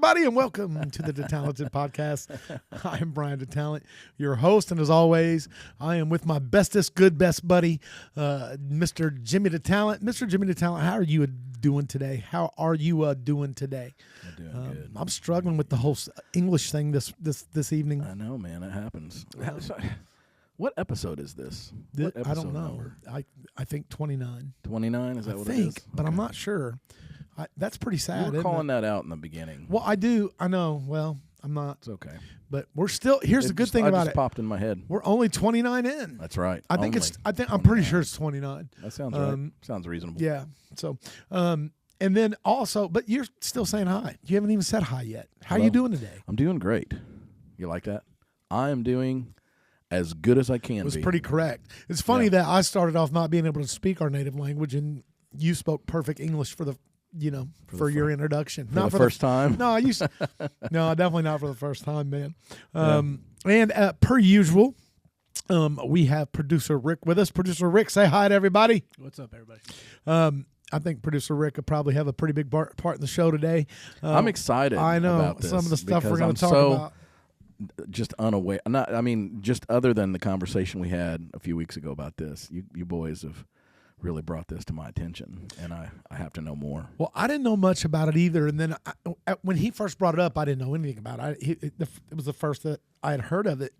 everybody, and welcome to the DeTalented podcast. I am Brian DeTalent, your host, and as always, I am with my best buddy, Mr. Jimmy DeTalent. Mr. Jimmy DeTalent, how are you doing today? I'm doing good. I'm struggling with the whole English thing this evening. I know, man. It happens. What episode is this? I don't know. I think 29. 29? Is that what it is? But okay. I'm not sure. That's pretty sad. You were calling that out in the beginning. Well, I do. I know. Well, I'm not. It's okay. But we're still. Here's the good thing about it. It just popped in my head. We're only 29 in. That's right. I'm pretty sure it's 29. That sounds right. Sounds reasonable. Yeah. So, and then also, but you're still saying hi. You haven't even said hi yet. How are you doing today? I'm doing great. You like that? I am doing as good as I can. It was pretty correct. It's funny that I started off not being able to speak our native language, and you spoke perfect English for your introduction. Not for the first time. No, no, definitely not for the first time, man. And per usual, we have producer Rick with us. Producer Rick, say hi to everybody. What's up, everybody? I think producer Rick could probably have a pretty big part in the show today. I'm excited. I know about this some of the stuff we're going to talk about. Just unaware. Just other than the conversation we had a few weeks ago about this, you boys have really brought this to my attention, and I have to know more. Well, I didn't know much about it either, and then when he first brought it up, I didn't know anything about it. It was the first that I had heard of it.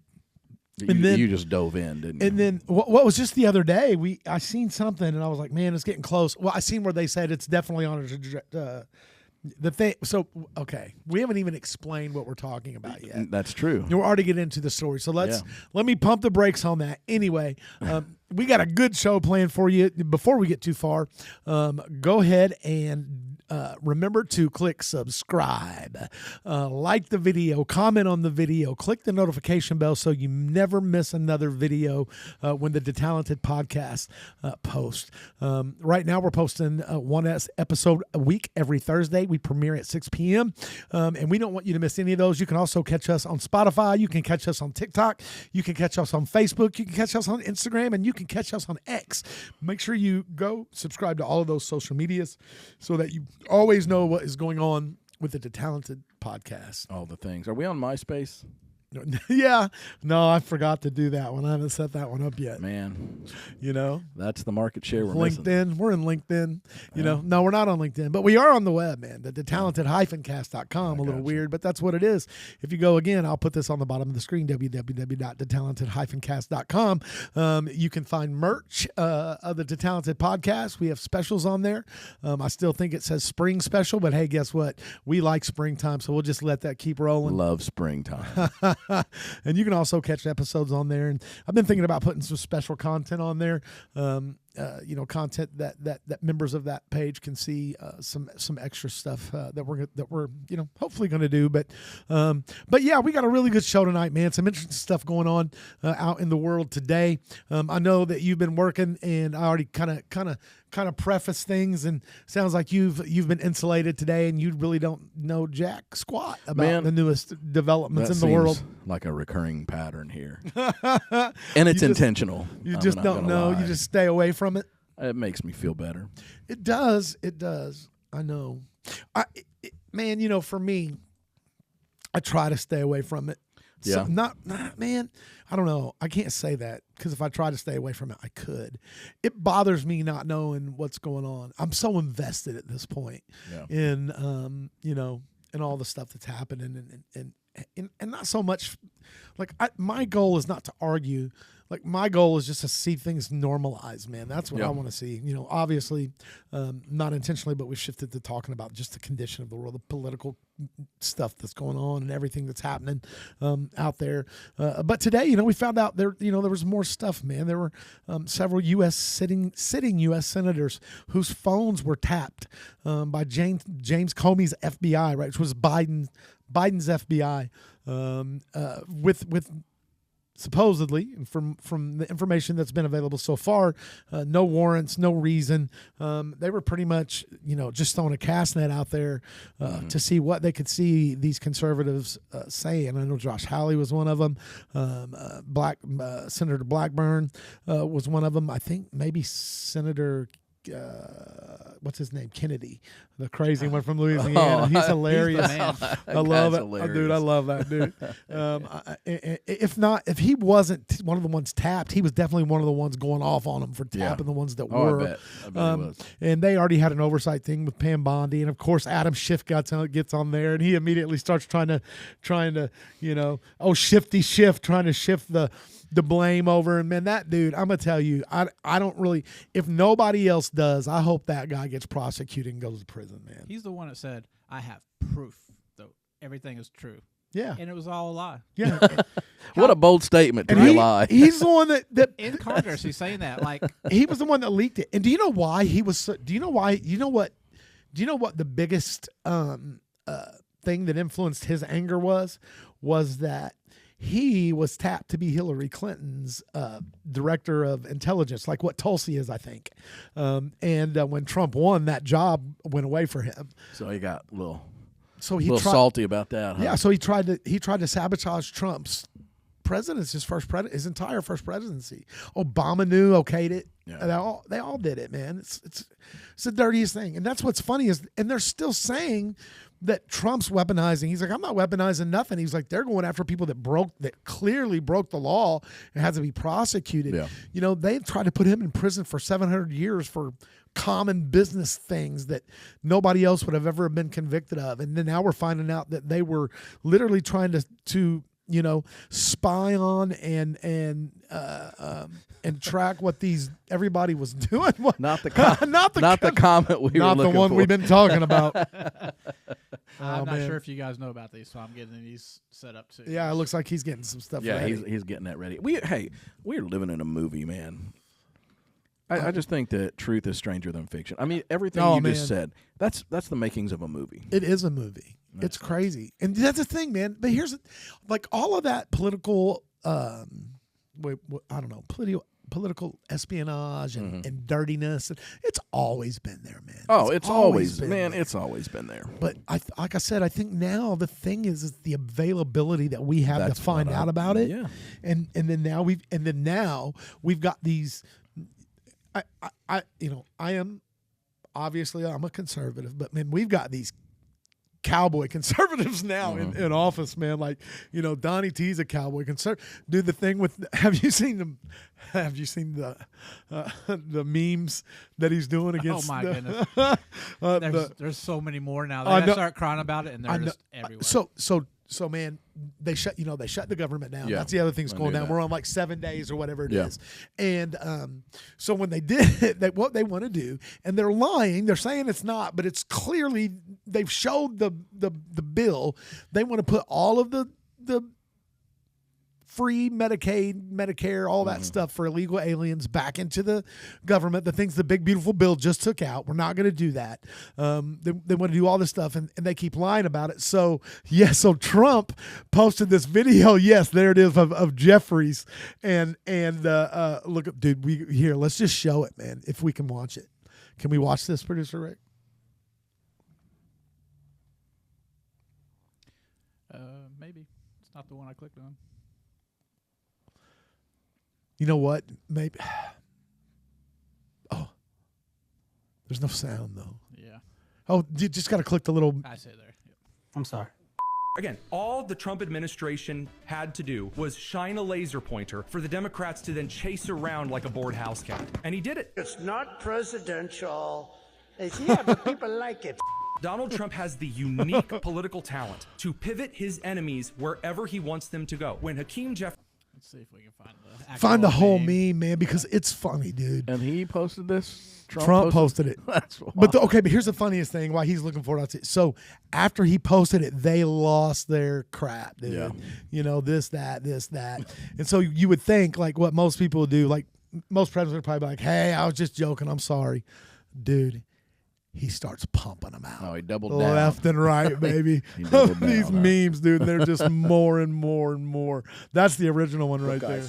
You just dove in, didn't you? And then what was just the other day, I seen something, and I was like, man, it's getting close. Well, I seen where they said it's definitely on the thing. So, okay, we haven't even explained what we're talking about yet. That's true. We're already getting into the story. So let me pump the brakes on that. Anyway, we got a good show planned for you. Before we get too far, go ahead and remember to click subscribe, like the video, comment on the video, click the notification bell so you never miss another video when the DeTalented podcast posts. Right now we're posting one episode a week every Thursday. We premiere at 6 p.m. And we don't want you to miss any of those. You can also catch us on Spotify. You can catch us on TikTok. You can catch us on Facebook. You can catch us on Instagram. And you can catch us on X. Make sure you go subscribe to all of those social medias so that you always know what is going on with the DeTalented podcast. All the things. Are we on MySpace? Yeah. No, I forgot to do that one. I haven't set that one up yet. Man. That's the market share we're LinkedIn. missing. We're in LinkedIn. No, we're not on LinkedIn, but we are on the web, man. The DeTalented-cast.com. A little weird, but that's what it is. If you go again, I'll put this on the bottom of the screen, www.DeTalented-cast.com. You can find merch of the DeTalented podcast. We have specials on there. I still think it says spring special, but hey, guess what? We like springtime, so we'll just let that keep rolling. Love springtime. And you can also catch episodes on there. And I've been thinking about putting some special content on there. Content that members of that page can see some extra stuff that we're hopefully going to do. But yeah, we got a really good show tonight, man. Some interesting stuff going on out in the world today. I know that you've been working, and I already kind of preface things, and sounds like you've been insulated today, and you really don't know jack squat about the newest developments in the world. Like a recurring pattern here, and it's intentional. You just don't know. You just stay away from it. It makes me feel better. It does. I know. For me, I try to stay away from it. Yeah. So man, I don't know. I can't say that because if I try to stay away from it, I could. It bothers me not knowing what's going on. I'm so invested at this point in all the stuff that's happening and not so much like my goal is not to argue. Like, my goal is just to see things normalize, man. That's what I want to see. Obviously, not intentionally, but we've shifted to talking about just the condition of the world, the political stuff that's going on and everything that's happening out there. But today, we found out there was more stuff, man. There were several sitting U.S. senators whose phones were tapped by James Comey's FBI, right, which was Biden's FBI, with supposedly, from the information that's been available so far, no warrants, no reason. They were pretty much, just throwing a cast net out there to see what they could see these conservatives saying. I know Josh Hawley was one of them. Senator Blackburn was one of them. I think maybe Senator what's his name? Kennedy, the crazy one from Louisiana. He's hilarious. He's the man. I love it, hilarious. dude. I love that dude. If he wasn't one of the ones tapped, he was definitely one of the ones going off on them for tapping the ones that were. I bet he was. And they already had an oversight thing with Pam Bondi, and of course Adam Schiff gets on there, and he immediately starts trying to shifty Schiff, trying to shift the blame over. And man, that dude, I'm gonna tell you, I don't really. If nobody else does, I hope that guy gets prosecuted and goes to prison, man. He's the one that said, "I have proof, though everything is true." Yeah, and it was all a lie. Yeah. What a bold statement to be a lie. He's the one that in Congress he's saying that, like, he was the one that leaked it. And do you know why he was? Do you know why? You know what the biggest thing that influenced his anger was that he was tapped to be Hillary Clinton's director of intelligence, like what Tulsi is, I think. And when Trump won, that job went away for him. So he got a little salty about that. Huh? Yeah, so he tried to sabotage Trump's presidency, his entire first presidency. Obama knew, okayed it. Yeah. They all did it, man. It's the dirtiest thing, and that's what's funny is, and they're still saying that Trump's weaponizing. He's like, I'm not weaponizing nothing. He's like, they're going after people that clearly broke the law and has to be prosecuted. Yeah. You know, they tried to put him in prison for 700 years for common business things that nobody else would have ever been convicted of. And then now we're finding out that they were literally trying to spy on and track what everybody was doing. Not the comment we were looking for. Not the one we've been talking about. I'm not sure if you guys know about these, so I'm getting these set up too. Yeah, it looks like he's getting some stuff ready. Yeah, he's getting that ready. We're living in a movie, man. I just think that truth is stranger than fiction. I mean, everything just said, that's the makings of a movie. It is a movie. It's crazy. And that's the thing, man. But here's, like, all of that political, political espionage and dirtiness. It's always been there, man. It's always been there. It's always been there. But like I said, I think now the thing is the availability that we have to find out about it. Yeah. And then now we've got these. I'm a conservative, but man, we've got these cowboy conservatives now in office, man. Like, Donnie T's a cowboy conservative. Do the thing with. Have you seen the memes that he's doing against? Oh my goodness! There's so many more now. I start crying about it, and they're just everywhere. So man, they shut the government down. Yeah, that's the other thing's going down. We're on like 7 days or whatever it is. And so when they did it, what they want to do, and they're lying, they're saying it's not, but it's clearly they've showed the bill. They want to put all of the free Medicaid, Medicare, all that stuff for illegal aliens back into the government, the things the big, beautiful bill just took out. We're not going to do that. They want to do all this stuff, and they keep lying about it. So Trump posted this video. Yes, there it is of Jeffries. And look, dude, let's just show it, man, if we can watch it. Can we watch this, Producer Rick? Maybe. It's not the one I clicked on. You know what? Maybe. Oh, there's no sound though. Yeah. Oh, you just got to click the little. I say there. Yep. I'm sorry. Again, all the Trump administration had to do was shine a laser pointer for the Democrats to then chase around like a bored house cat. And he did it. It's not presidential. Yeah, but people like it. Donald Trump has the unique political talent to pivot his enemies wherever he wants them to go. When Hakeem Jeffries. Let's see if we can find the whole meme, man, because it's funny, dude. And he posted this? Trump posted it. That's wild. But here's the funniest thing, why he's looking for it. So after he posted it, they lost their crap, dude. Yeah. This, that. And so you would think, like, what most people would do, like, most presidents would probably be like, hey, I was just joking. I'm sorry. Dude, he starts pumping them out. Oh, he doubled down. Left and right, baby. These memes, dude, they're just more and more and more. That's the original one right there.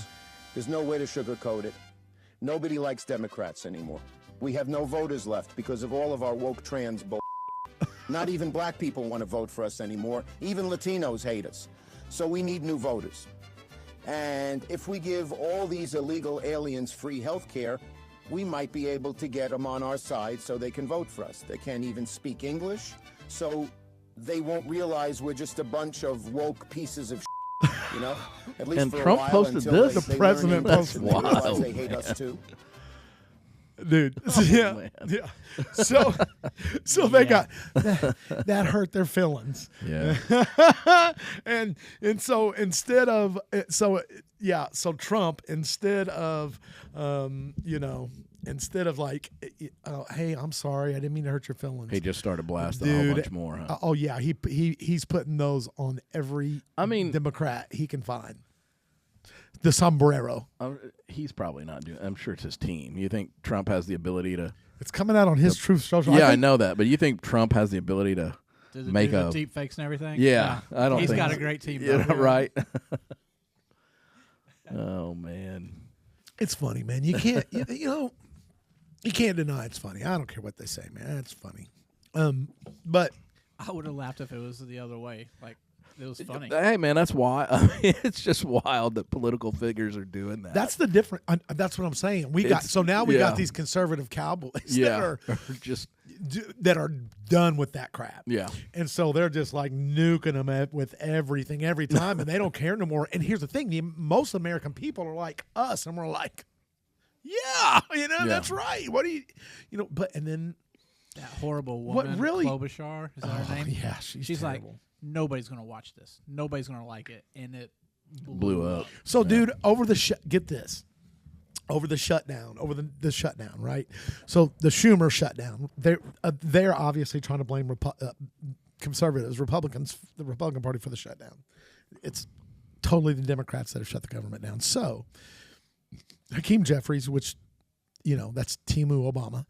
There's no way to sugarcoat it. Nobody likes Democrats anymore. We have no voters left because of all of our woke trans bull. Not even black people want to vote for us anymore. Even Latinos hate us. So we need new voters. And if we give all these illegal aliens free health care, we might be able to get them on our side so they can vote for us. They can't even speak English, so they won't realize we're just a bunch of woke pieces of you know? At least and for Trump a while, posted until this? They The president learn English posted and they realize Wow, they hate us too. Dude, man. yeah. So they got that hurt their feelings. Yeah. and so Trump, instead of like, hey, I'm sorry, I didn't mean to hurt your feelings. He just started blasting a whole bunch more. Huh? Oh yeah, he's putting those on every Democrat he can find. The sombrero. He's probably not doing. I'm sure it's his team. You think Trump has the ability to? It's coming out on his Truth Social. Yeah, I know that, but you think Trump has the ability to make the deep fakes and everything? Yeah, I don't. He's think got so. a great team. Yeah, right. Oh man, it's funny, man. You can't, you can't deny it's funny. I don't care what they say, man. It's funny. But I would have laughed if it was the other way. Like, it was funny. Hey, man, that's why. I mean, it's just wild that political figures are doing that. That's the difference. That's what I'm saying. We got these conservative cowboys that are done with that crap. Yeah. And so they're just like nuking them with everything every time, and they don't care no more. And here's the thing: most American people are like us, and we're like, yeah, that's right. What do you, But and then that horrible woman, Klobuchar, is that her name? Yeah, she's terrible. Like, nobody's going to watch this. Nobody's going to like it. And it blew up. So, dude, over the shutdown, right? So the Schumer shutdown, they're obviously trying to blame conservatives, Republicans, the Republican Party for the shutdown. It's totally the Democrats that have shut the government down. So Hakeem Jeffries, which, that's Timu Obama,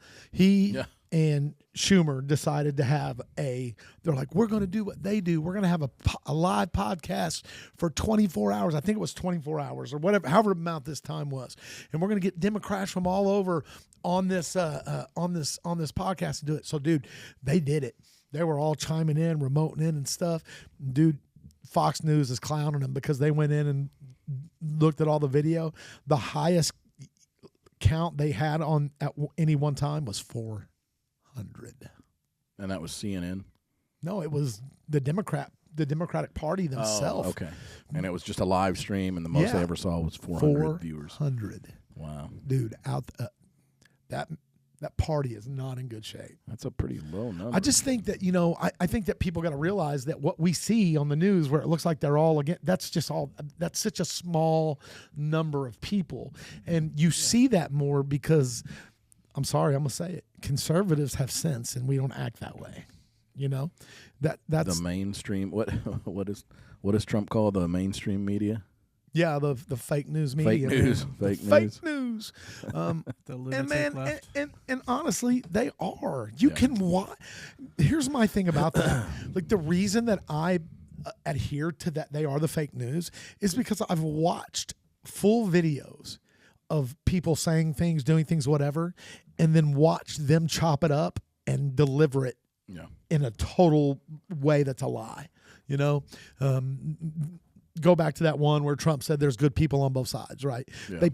and Schumer decided to have they're like, we're going to do what they do. We're going to have a live podcast for 24 hours. I think it was 24 hours or whatever, however amount this time was. And we're going to get Democrats from all over on this podcast to do it. So, dude, they did it. They were all chiming in, remoting in and stuff. Dude, Fox News is clowning them because they went in and looked at all the video. The highest count they had at any one time was 400. And that was CNN? No, it was the Democratic Party themselves. Oh, okay. And it was just a live stream, and the most I ever saw was 400 viewers. 400. Wow. Dude, that party is not in good shape. That's a pretty low number. I just think that, I think that people got to realize that what we see on the news where it looks like they're all again, that's such a small number of people. And you see that more because, I'm sorry, I'm going to say it, conservatives have sense and we don't act that way. That's the mainstream. What does Trump call the mainstream media? Yeah, the fake news media. Fake news. And man, and honestly, they are. You can watch. Here's my thing about that. Like, the reason that I adhere to that they are the fake news is because I've watched full videos of people saying things, doing things, whatever, and then watch them chop it up and deliver it in a total way that's a lie. Go back to that one where Trump said there's good people on both sides, right? Yeah.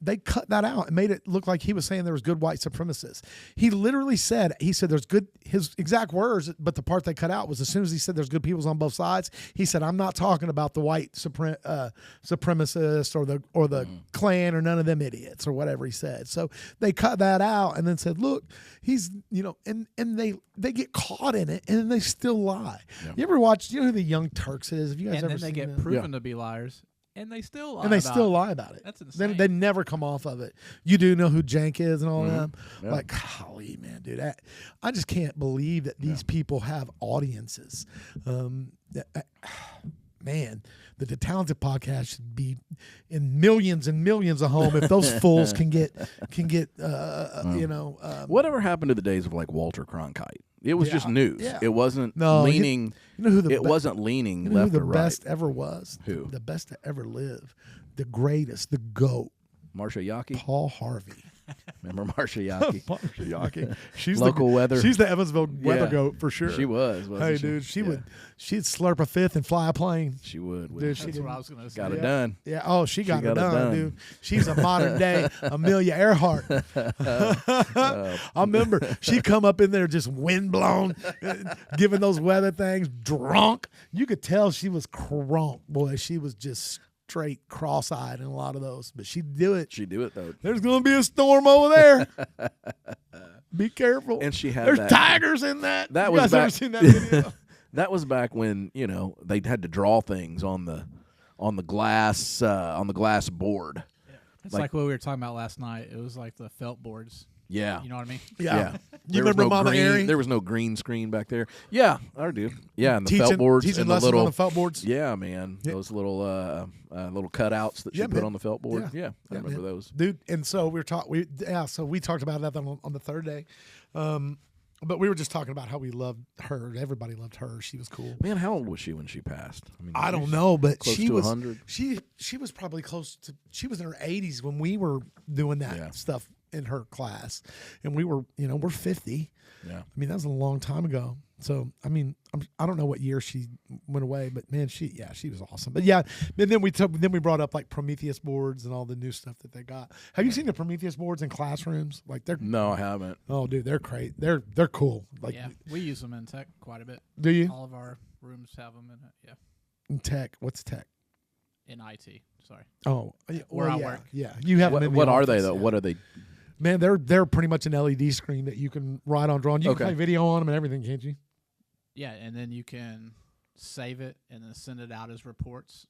They cut that out and made it look like he was saying there was good white supremacists. He literally said there's good, his exact words, but the part they cut out was as soon as he said there's good people on both sides, he said, I'm not talking about the white supremacists or the Klan or none of them idiots or whatever he said. So they cut that out and then said, look, he's, and they get caught in it and then they still lie. Yeah. You ever watch, who the Young Turks is? Have you guys ever seen that? Proven to be liars, and they still lie. Lie about it. That's insane. They never come off of it. You do know who Jank is and all that. Yeah. Like, golly, man, dude, I just can't believe that these people have audiences. Man, the DeTalented podcast should be in millions and millions of homes if those fools can get whatever happened to the days of like Walter Cronkite? It was just news. Yeah. It wasn't leaning. Wasn't leaning left or right. Who the best ever was? Who? The best to ever live. The greatest. The GOAT. Marsha Yaki? Paul Harvey. Remember Marsha Yaki? Marsha Yaki. She's local weather. She's the Evansville weather goat for sure. She was. Wasn't Dude, she'd slurp a fifth and fly a plane. She would. Dude, That's what I was gonna say. Got it done. Yeah. Oh, she got it done, dude. She's a modern day Amelia Earhart. I remember she'd come up in there just windblown, giving those weather things, drunk. You could tell she was crunk, boy. She was just straight cross-eyed in a lot of those, but she'd do it. She'd do it though. There's gonna be a storm over there. Be careful. And she had There's tigers in that. That you was guys back, ever seen that video? That was back when they had to draw things on the glass board. Yeah. It's like what we were talking about last night. It was like the felt boards. Yeah. You know what I mean? Yeah. You There was remember no Mama green, Airy? There was no green screen back there. Yeah, I do. Yeah, and the Teaching felt boards lessons and the on little the felt boards. Yeah, man. Yeah. Those little cutouts that she put on the felt board. Yeah, I remember those. Dude, and so we talked about that on the third day. But we were just talking about how we loved her. Everybody loved her. She was cool. Man, how old was she when she passed? I don't know, but close she to was 100? She was probably close to. She was in her 80s when we were doing that stuff in her class, and we were, we're 50. Yeah, I mean that was a long time ago. So I mean, I don't know what year she went away, but man, she was awesome. But yeah, and then we brought up like Prometheus boards and all the new stuff that they got. Have you seen the Prometheus boards in classrooms? Like no, I haven't. Oh, dude, they're great. They're cool. Like yeah, we use them in tech quite a bit. Do you? All of our rooms have them in it. Yeah. In tech, what's tech? In IT. Sorry. Oh, where I work. Yeah, you have them in the What are office, they though? yeah. What are they? Man, they're pretty much an LED screen that you can write on, draw on. You can play video on them and everything, can't you? Yeah, and then you can save it and then send it out as reports.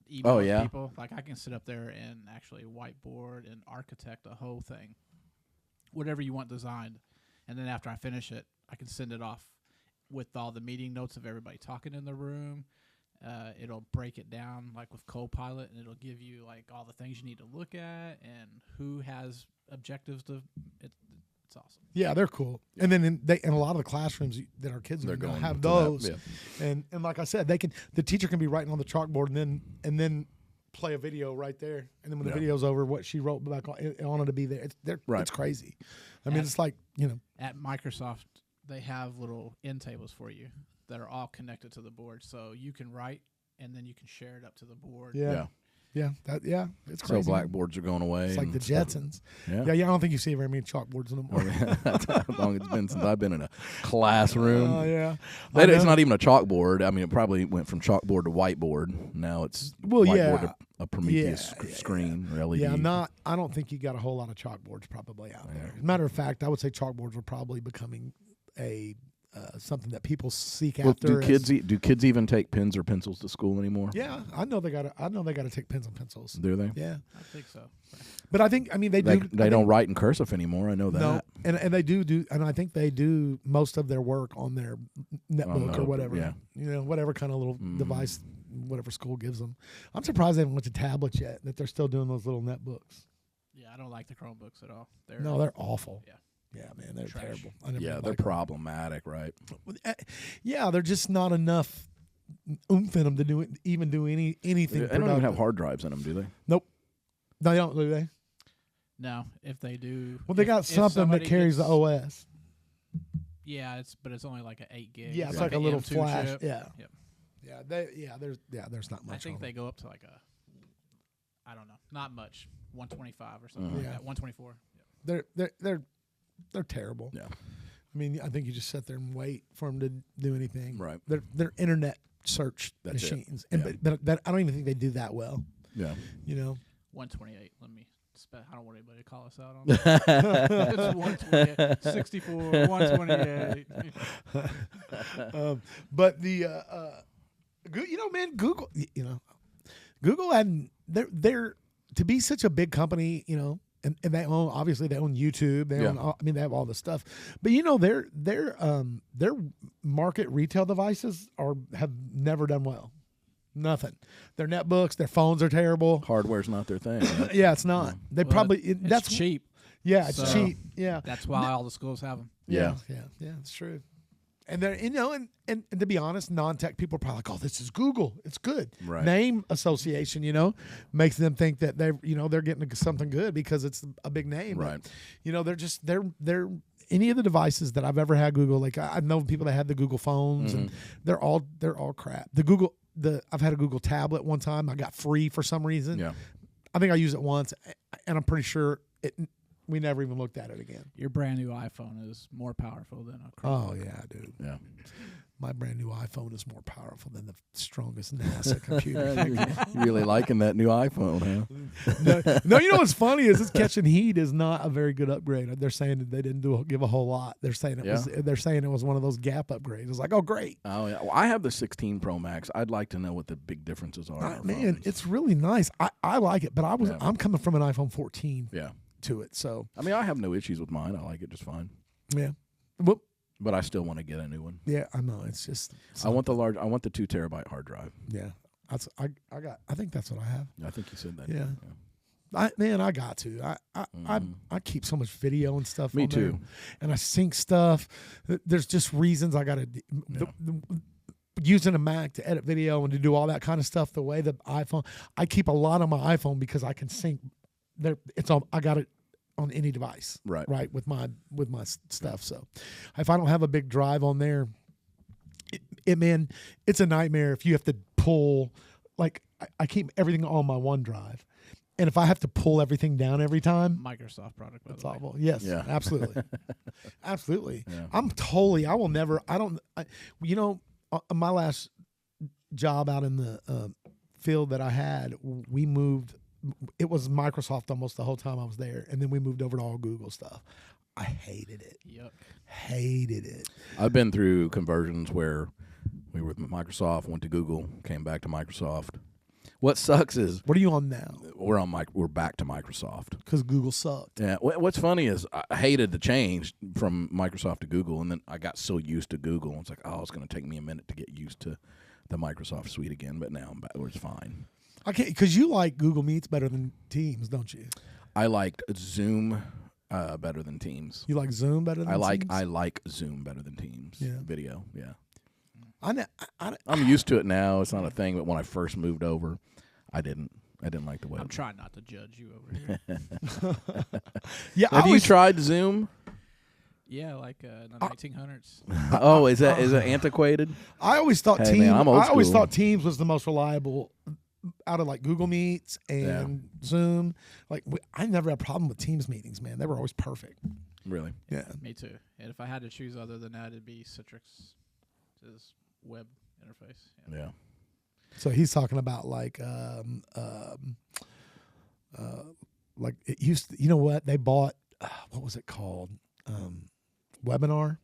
People. Like I can sit up there and actually whiteboard and architect a whole thing, whatever you want designed, and then after I finish it, I can send it off with all the meeting notes of everybody talking in the room. It'll break it down like with Copilot, and it'll give you like all the things you need to look at and who has objectives to. It's awesome. Yeah, they're cool. Yeah. And then in a lot of the classrooms that our kids are going to have those. And like I said, the teacher can be writing on the chalkboard and then play a video right there. And then when the video's over, what she wrote back on it to be there. It's crazy. I mean, it's like, At Microsoft, they have little end tables for you that are all connected to the board. So you can write and then you can share it up to the board. Yeah. Yeah, it's crazy. So blackboards are going away. It's like the Jetsons. Yeah, I don't think you see very many chalkboards anymore. That's how long it's been since I've been in a classroom. Oh, yeah. It's not even a chalkboard. I mean, it probably went from chalkboard to whiteboard. Now it's whiteboard to a Prometheus screen or LED. Yeah, I don't think you got a whole lot of chalkboards probably out there. As a matter of fact, I would say chalkboards are probably becoming something that people seek after. Do kids even take pens or pencils to school anymore? Yeah, I know they got to take pens and pencils. Do they? Yeah, I think so. But I think they do. They don't write in cursive anymore. I know that. No, and they do, and I think they do most of their work on their netbook or whatever. Yeah. Whatever kind of little device, whatever school gives them. I'm surprised they haven't went to tablets yet. That they're still doing those little netbooks. Yeah, I don't like the Chromebooks at all. They're awful. Yeah. Yeah, man, they're Trash. terrible. They're problematic, right? Yeah, they're just not enough oomph in them to do anything. They don't even have hard drives in them, do they? Nope. No, they don't, do they? No, if they do. Well, they got something that carries the OS. Yeah, it's only like an 8 gig. Yeah, it's like a little M2 flash. chip. Yeah. Yep. There's not much. I think they go up to like I don't know, not much, 125 or something like that, 124. Yeah. They're terrible. Yeah. I mean, I think you just sit there and wait for them to do anything. Right. They're internet search machines, but I don't even think they do that well. Yeah. 128. Let me. I don't want anybody to call us out on that. It's 128, 64, 128. But the Google, Google they're to be such a big company, and they own YouTube. They own, they have all this stuff. But their market retail devices have never done well. Nothing. Their netbooks, their phones are terrible. Hardware's not their thing. Right? Yeah, it's not. They that's cheap. Yeah, it's cheap. Yeah, that's why all the schools have them. Yeah, it's true. And they're, and to be honest, non-tech people are probably like, oh, this is Google. It's good. Right. Name association, makes them think that they're getting something good because it's a big name. Right. But, they're any of the devices that I've ever had Google, like I know people that had the Google phones and they're all crap. I've had a Google tablet one time. I got free for some reason. Yeah. I think I used it once and I'm pretty sure we never even looked at it again. Your brand new iPhone is more powerful than a Chromebook. Oh yeah, dude. Yeah. My brand new iPhone is more powerful than the strongest NASA computer. You really liking that new iPhone, huh? No, you know what's funny is it's catching heat is not a very good upgrade. They're saying that they didn't give a whole lot. They're saying it was one of those gap upgrades. It's like, oh great. Oh yeah. Well, I have the 16 Pro Max. I'd like to know what the big differences are. Man, it's really nice. I like it, but I'm coming from an iPhone 14 to it. So I mean, I have no issues with mine. I like it just fine. Yeah. Well, but I still want to get a new one. Yeah, I know. It's just I want the 2 terabyte hard drive. Yeah. I think that's what I have. I think you said that. Yeah. I got to. I keep so much video and stuff. Me on too. There, and I sync stuff. There's just reasons I got to using a Mac to edit video and to do all that kind of stuff. The way the iPhone, I keep a lot on my iPhone because I can sync. There, I got it on any device. Right. With my stuff. So, if I don't have a big drive on there, it's a nightmare if you have to pull. Like I keep everything on my OneDrive. And if I have to pull everything down every time, Microsoft product, by that's the way. awful. Yes, Yeah. absolutely, absolutely. Yeah. I will never. My last job out in the field that I had, we moved. It was Microsoft almost the whole time I was there, and then we moved over to all Google stuff. I hated it. Yep. Hated it. I've been through conversions where we were with Microsoft, went to Google, came back to Microsoft. What sucks is What are you on now? we're back to Microsoft Because Google sucked. Yeah. What's funny is I hated the change from Microsoft to Google, and then I got so used to Google. It's like, it's going to take me a minute to get used to the Microsoft suite again. But now I'm back. It's fine. Okay, because you like Google Meets better than Teams, don't you? I liked Zoom better than Teams. You like Zoom better than Teams? I like Zoom better than Teams. Yeah. Video. Yeah. I'm used to it now. It's not a thing. But when I first moved over, I didn't like the web. I'm trying not to judge you over here. Yeah. Have you tried Zoom? Yeah, like in the 1900s. Oh, is it antiquated? I always thought Hey, man, I'm old I always school. thought Teams was the most reliable out of like Google Meets and Zoom. Like I never had a problem with Teams meetings, man. They were always perfect. Really? Yeah. Me too. And if I had to choose other than that, it'd be Citrix's web interface. Yeah. So he's talking about like it used to, you know what? They bought what was it called? Webinar.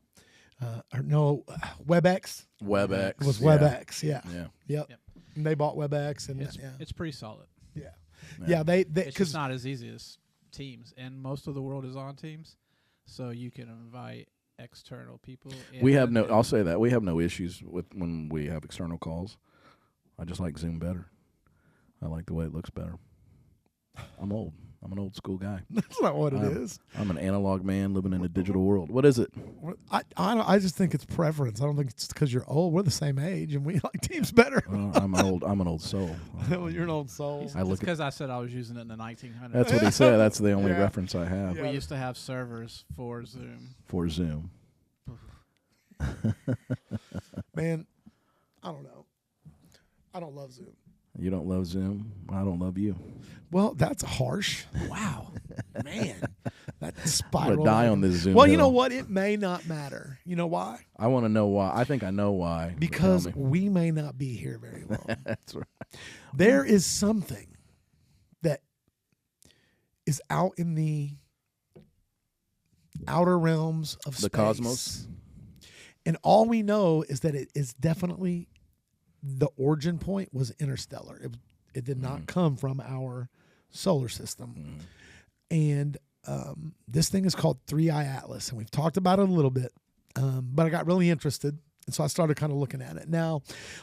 Or no, WebEx. WebEx. It was WebEx, yeah. Yeah. Yep. And they bought WebEx and It's pretty solid. Yeah, they It's just not as easy as Teams, and most of the world is on Teams, so you can invite external people. I'll say that we have no issues with when we have external calls. I just like Zoom better. I like the way it looks better. I'm old. I'm an old school guy. That's not what it is. I'm an analog man living in a digital world. What is it? I just think it's preference. I don't think it's because you're old. We're the same age, and we like Teams better. I'm an old soul. Well, you're an old soul. It's because I said I was using it in the 1900s. That's what he said. That's the only reference I have. We used to have servers for Zoom. Man, I don't know. I don't love Zoom. You don't love Zoom? I don't love you. Well, that's harsh. Wow. Man. That spiral. I'm going to die on this Zoom. Well, hill. you know what? It may not matter. You know why? I want to know why. I think I know why. Because we may not be here very long. That's right. There is something that is out in the outer realms of the cosmos. And all we know is that it is definitely the origin point was interstellar. It did not come from our solar system. And this thing is called 3IATLAS, and we've talked about it a little bit, but I got really interested, and so I started kind of looking at it. Now,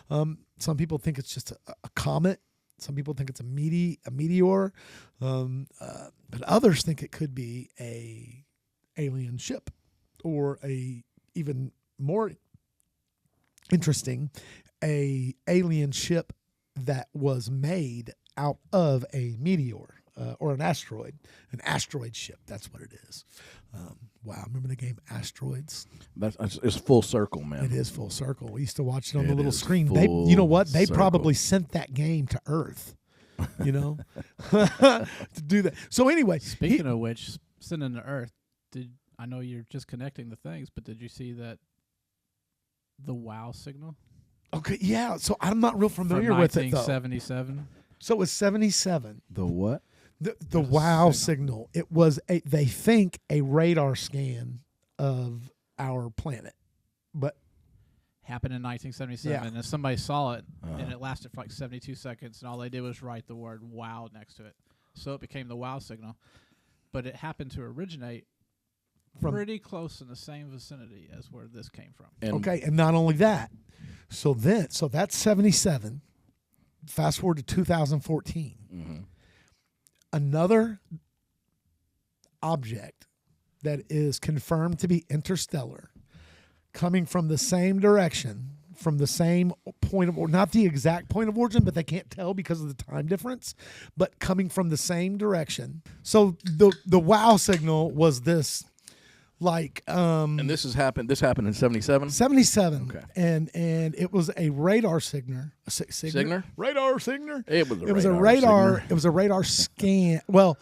some people think it's just a comet. Some people think it's a meteor, but others think it could be a alien ship or a even more interesting, a alien ship that was made out of a meteor or an asteroid ship. That's what it is. Wow, remember the game Asteroids? It's full circle, man. It is full circle. We used to watch it on the little screen. You know what? They probably sent that game to Earth, you know, to do that. So anyway, speaking of which, sending to Earth, I know you're just connecting the things, but did you see that the WOW signal? Okay, yeah. So I'm not real familiar with it, though. 1977. So it was 77. The what? The WOW signal. It was they think a radar scan of our planet, but happened in 1977, and somebody saw it, and it lasted for like 72 seconds, and all they did was write the word "wow" next to it, so it became the WOW signal. But it happened to originate pretty close in the same vicinity as where this came from. And not only that, so that's 77. Fast forward to 2014. Mm-hmm. Another object that is confirmed to be interstellar, coming from the same direction, from the same point of, not the exact point of origin, but they can't tell because of the time difference, but coming from the same direction. So the WOW signal was this, like, and this happened in 77. 77. Okay. And it was a radar signer. Signer? Radar signer. It was a radar. It was a radar scan. Well,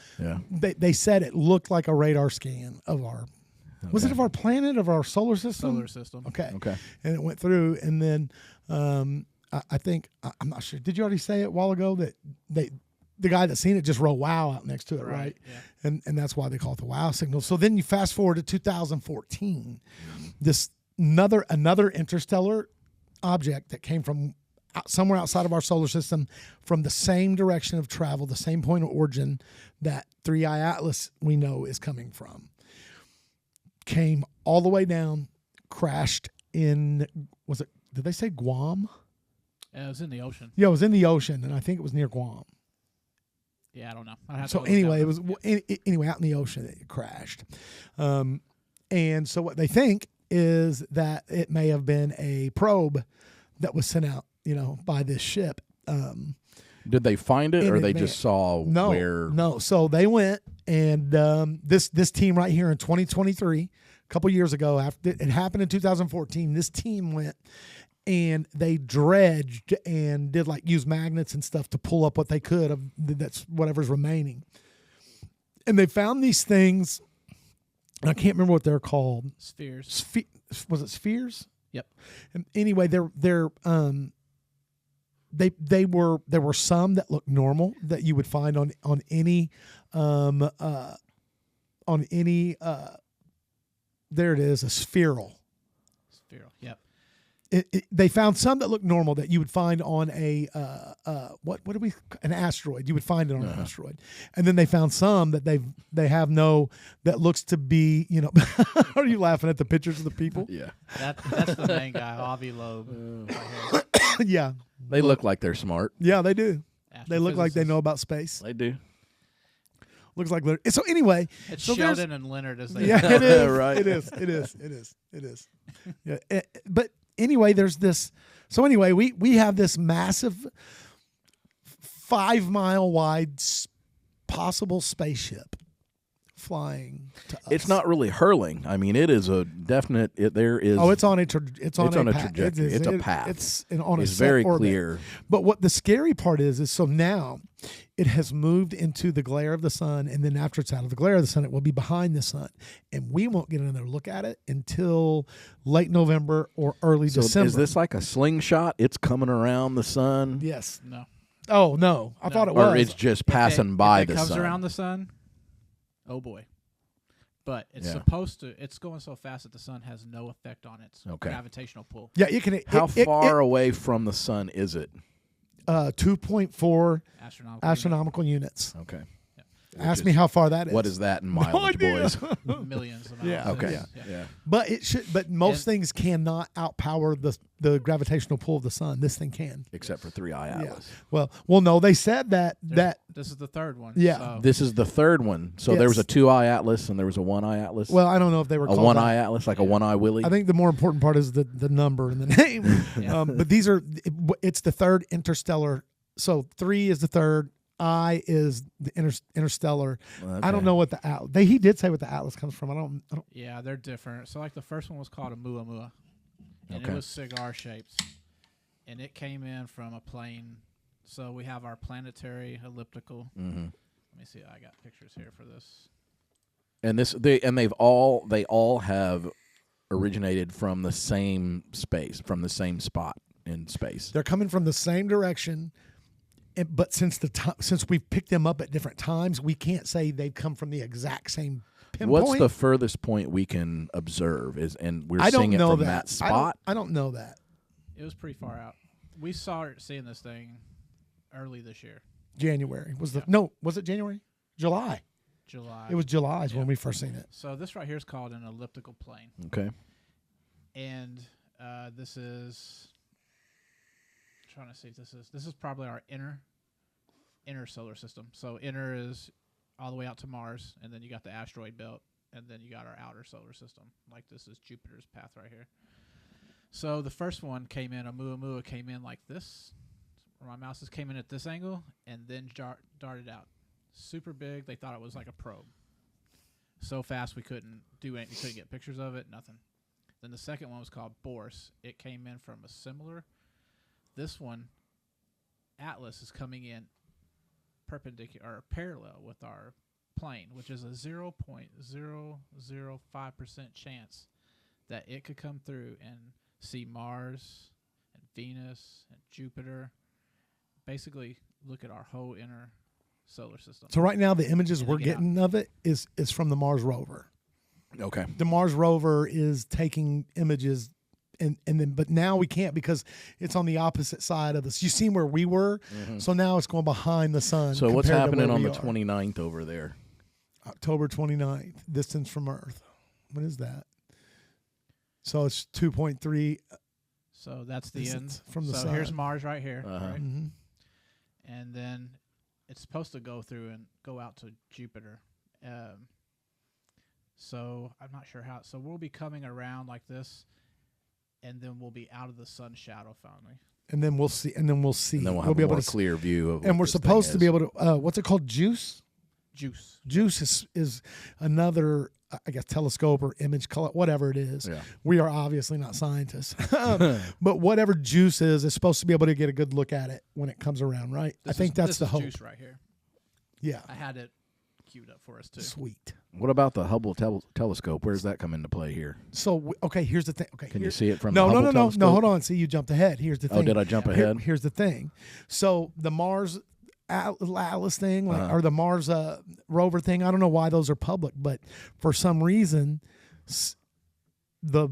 they said it looked like a radar scan of our. Was it of our planet, of our solar system? Solar system. Okay. And it went through, and then I think I'm not sure. Did you already say it a while ago that the guy that seen it just wrote "wow" out next to it, right? Yeah. And that's why they call it the WOW signal. So then you fast forward to 2014, this another interstellar object that came from somewhere outside of our solar system, from the same direction of travel, the same point of origin that 3IATLAS we know is coming from, came all the way down, crashed in, did they say Guam? Yeah, it was in the ocean. Yeah, it was in the ocean, and I think it was near Guam. Yeah, I don't know. So anyway, it was anyway out in the ocean. It crashed, and so what they think is that it may have been a probe that was sent out, by this ship. Did they find it, or they just saw where? No. So they went, and this team right here in 2023, a couple years ago, after it happened in 2014, this team went and they dredged and did use magnets and stuff to pull up what they could of that's whatever's remaining. And they found these things. I can't remember what they're called. Spheres. Was it spheres? Yep. And anyway, there were some that looked normal that you would find on any there it is, a spheral. Yep. They found some that looked normal that you would find on a an asteroid. You would find it on an asteroid, and then they found some that they have that looks to be. Are you laughing at the pictures of the people? Yeah, that's the main guy, Avi Loeb. Yeah, they look like they're smart. Yeah, they do. They look like they know about space. They do. Looks like so. Anyway, it's Sheldon and Leonard as they. Yeah, it is. Right. It is. Yeah, but. Anyway, there's this. So anyway, we have this massive 5-mile wide possible spaceship flying to us. It's not really hurling. I mean, it is a definite. There is. Oh, it's on a trajectory. It's a path. It's on a It's very orbit. clear. But what the scary part is so now it has moved into the glare of the sun, and then after it's out of the glare of the sun, it will be behind the sun, and we won't get another look at it until late November or early December. Is this like a slingshot? It's coming around the sun. Yes. No. Oh no! I thought it was. Or it's just passing by the sun. If it comes around the sun, oh boy. But it's supposed to. It's going so fast that the sun has no effect on its gravitational pull. Yeah, you can. How far away from the sun is it? 2.4 astronomical units. Okay. Yeah. Ask me how far that is. What is that in mileage, boys? Millions of miles. Yeah. Okay. Yeah. But it should. But most things cannot outpower the gravitational pull of the sun. This thing can. Except for 3IATLAS. Yeah. Well, no. They said that this is the third one. Yeah. So. This is the third one. So there was a 2-eye-atlas and there was a 1-eye-atlas. Well, I don't know if they were a called 1-eye-atlas, like a 1-eye Willie. I think the more important part is the number and the name. But these are. It's the third interstellar. So 3 is the third. I is the interstellar. Okay. I don't know what the Atlas. He did say what the Atlas comes from. I don't. Yeah, they're different. So like the first one was called a Muamua, and it was cigar shaped, and it came in from a plane. So we have our planetary elliptical. Mm-hmm. Let me see. I got pictures here for this. And they all have originated from the same space, from the same spot in space. They're coming from the same direction. But since we've picked them up at different times, we can't say they've come from the exact same pinpoint. What's the furthest point we can observe? And we're seeing it from that spot? I don't know that. It was pretty far out. We started seeing this thing early this year. January was was it January? July. It was July is when we first seen it. So this right here is called an elliptical plane. Okay. And this is. Trying to see if this is probably our inner solar system. So inner is all the way out to Mars, and then you got the asteroid belt, and then you got our outer solar system. Like this is Jupiter's path right here. So the first one came in, Oumuamua came in like this. My mouse came in at this angle, and then darted out. Super big. They thought it was like a probe. So fast we couldn't do anything. We couldn't get pictures of it. Nothing. Then the second one was called Boris. It came in from a similar. This one, Atlas, is coming in perpendicular or parallel with our plane, which is a 0.005% chance that it could come through and see Mars and Venus and Jupiter. Basically, look at our whole inner solar system. So right now, the images we're getting of it is from the Mars rover. Okay. The Mars rover is taking images. But now we can't because it's on the opposite side of this. You seen where we were, so now it's going behind the sun. So what's happening on the 29th over there? October 29th, distance from Earth. What is that? So it's 2.3. So that's the end from the sun. So here's Mars right here, right? Mm-hmm. And then it's supposed to go through and go out to Jupiter. So I'm not sure how. So we'll be coming around like this. And then we'll be out of the sun shadow finally. And then we'll see. And then we'll have a more clear view of. And we're supposed to be able to. What's it called? Juice. Juice is another, I guess, telescope or image color, whatever it is. Yeah. We are obviously not scientists, but whatever Juice is supposed to be able to get a good look at it when it comes around, right? I think that's the hope. Juice right here. Yeah. I had it queued up for us too. Sweet. What about the Hubble telescope? Where does that come into play here? So here's the thing. Okay, can you see it from the Hubble telescope? No. Hold on. See, you jumped ahead. Here's the thing. Oh, did I jump ahead? Here's the thing. So the Mars Atlas thing, or the Mars rover thing. I don't know why those are public, but for some reason, the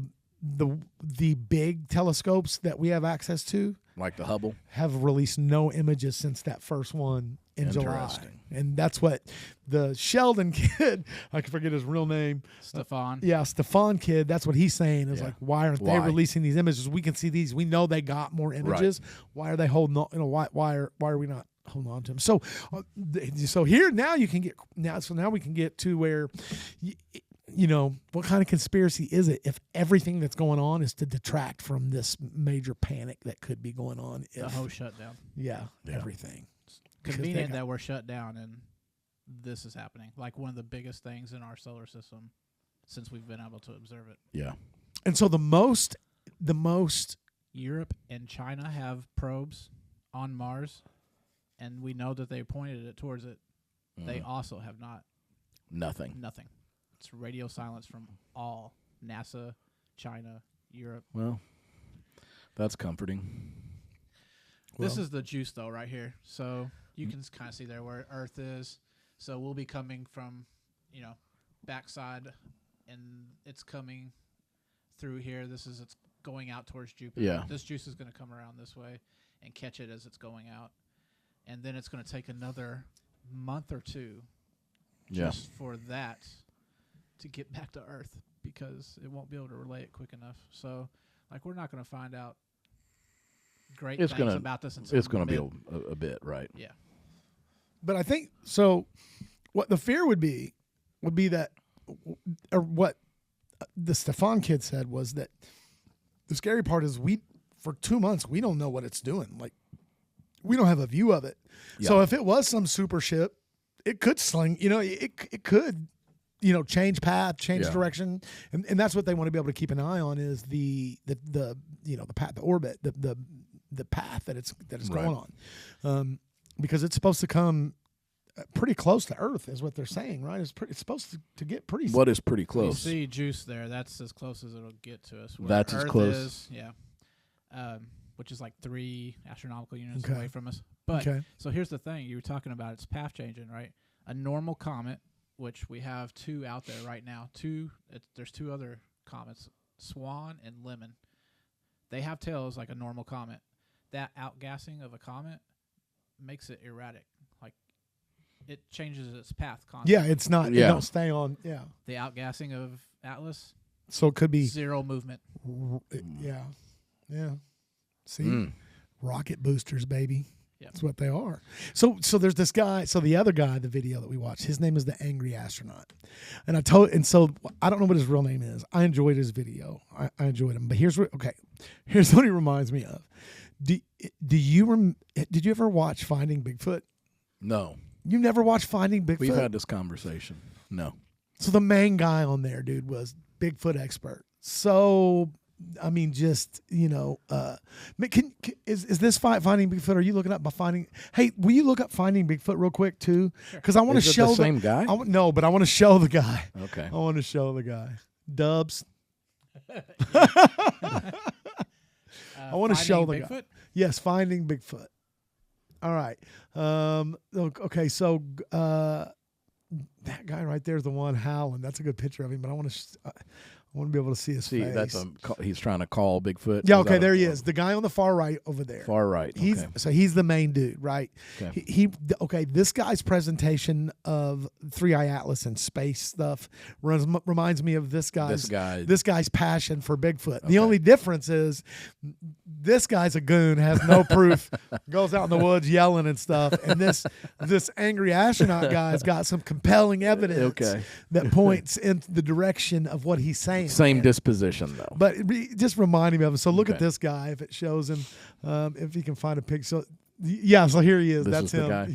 big telescopes that we have access to, like the Hubble, have released no images since that first one in July. And that's what the Sheldon kid, I can forget his real name. Stefan. Stefan kid, that's what he's saying is like, why aren't they releasing these images? We can see these. We know they got more images. Right. Why are they holding on? Why are we not holding on to them? So here now you can get now we can get to where what kind of conspiracy is it if everything that's going on is to detract from this major panic that could be going on? The whole shutdown. Yeah. Everything. Convenient that we're shut down and this is happening. Like one of the biggest things in our solar system since we've been able to observe it. Yeah. And so the most Europe and China have probes on Mars, and we know that they pointed it towards it. They also have not. Nothing. It's radio silence from all NASA, China, Europe. Well, that's comforting. This is the juice, though, right here. So you can kind of see there where Earth is. So we'll be coming from, backside, and it's coming through here. It's going out towards Jupiter. Yeah. This juice is going to come around this way and catch it as it's going out. And then it's going to take another month or two just for that to get back to Earth, because it won't be able to relay it quick enough. So, like, we're not going to find out great things about this until it's going to be a bit, right? Yeah. But I think so. What the fear would be that, or what the Stefan kid said was that the scary part is for 2 months we don't know what it's doing. Like, we don't have a view of it. Yeah. So if it was some super ship, it could sling. It could, change path, change direction, and that's what they want to be able to keep an eye on is the path, the orbit, the path that it's going on, because it's supposed to come pretty close to Earth, is what they're saying, right? It's supposed to get pretty. What is pretty close? You see juice there. That's as close as it'll get to us. That's Earth as close. Is, which is like 3 astronomical units away from us. But so here's the thing: you were talking about it's path changing, right? A normal comet, which we have 2 out there right now. There's 2 other comets, Swan and Lemon. They have tails like a normal comet. That outgassing of a comet makes it erratic. Like, it changes its path constantly. Yeah, it's not. Yeah. It don't stay on. Yeah. The outgassing of Atlas. So it could be 0 movement. Yeah. See, rocket boosters, baby. Yep. That's what they are. So there's this guy. So the other guy, the video that we watched, his name is the Angry Astronaut, and so I don't know what his real name is. I enjoyed his video. I enjoyed him. But here's what he reminds me of. Did you ever watch Finding Bigfoot? No. You never watched Finding Bigfoot? We've had this conversation. No. So the main guy on there, dude, was Bigfoot expert. So, I mean, just, is this Finding Bigfoot? Are you looking up by Finding? Hey, will you look up Finding Bigfoot real quick too? Because I want to show the same guy. No, but I want to show the guy. Okay. I want to show the guy. Dubs. I want to show the Bigfoot? guy. Yes, Finding Bigfoot. All right. Okay. So that guy right there is the one howling. That's a good picture of him. But I want to be able to see his face. That's he's trying to call Bigfoot. Yeah. Okay. There he is. The guy on the far right over there. Far right. He's the main dude, right? Okay. This guy's presentation of 3IATLAS and space stuff reminds me of this guy's passion for Bigfoot. The only difference is this guy's a goon, has no proof, goes out in the woods yelling and stuff, and this angry astronaut guy's got some compelling evidence that points in the direction of what he's saying. Same disposition, though. But just reminding me of him. So look at this guy, if it shows him, if he can find a picture. So, so here he is. That's him.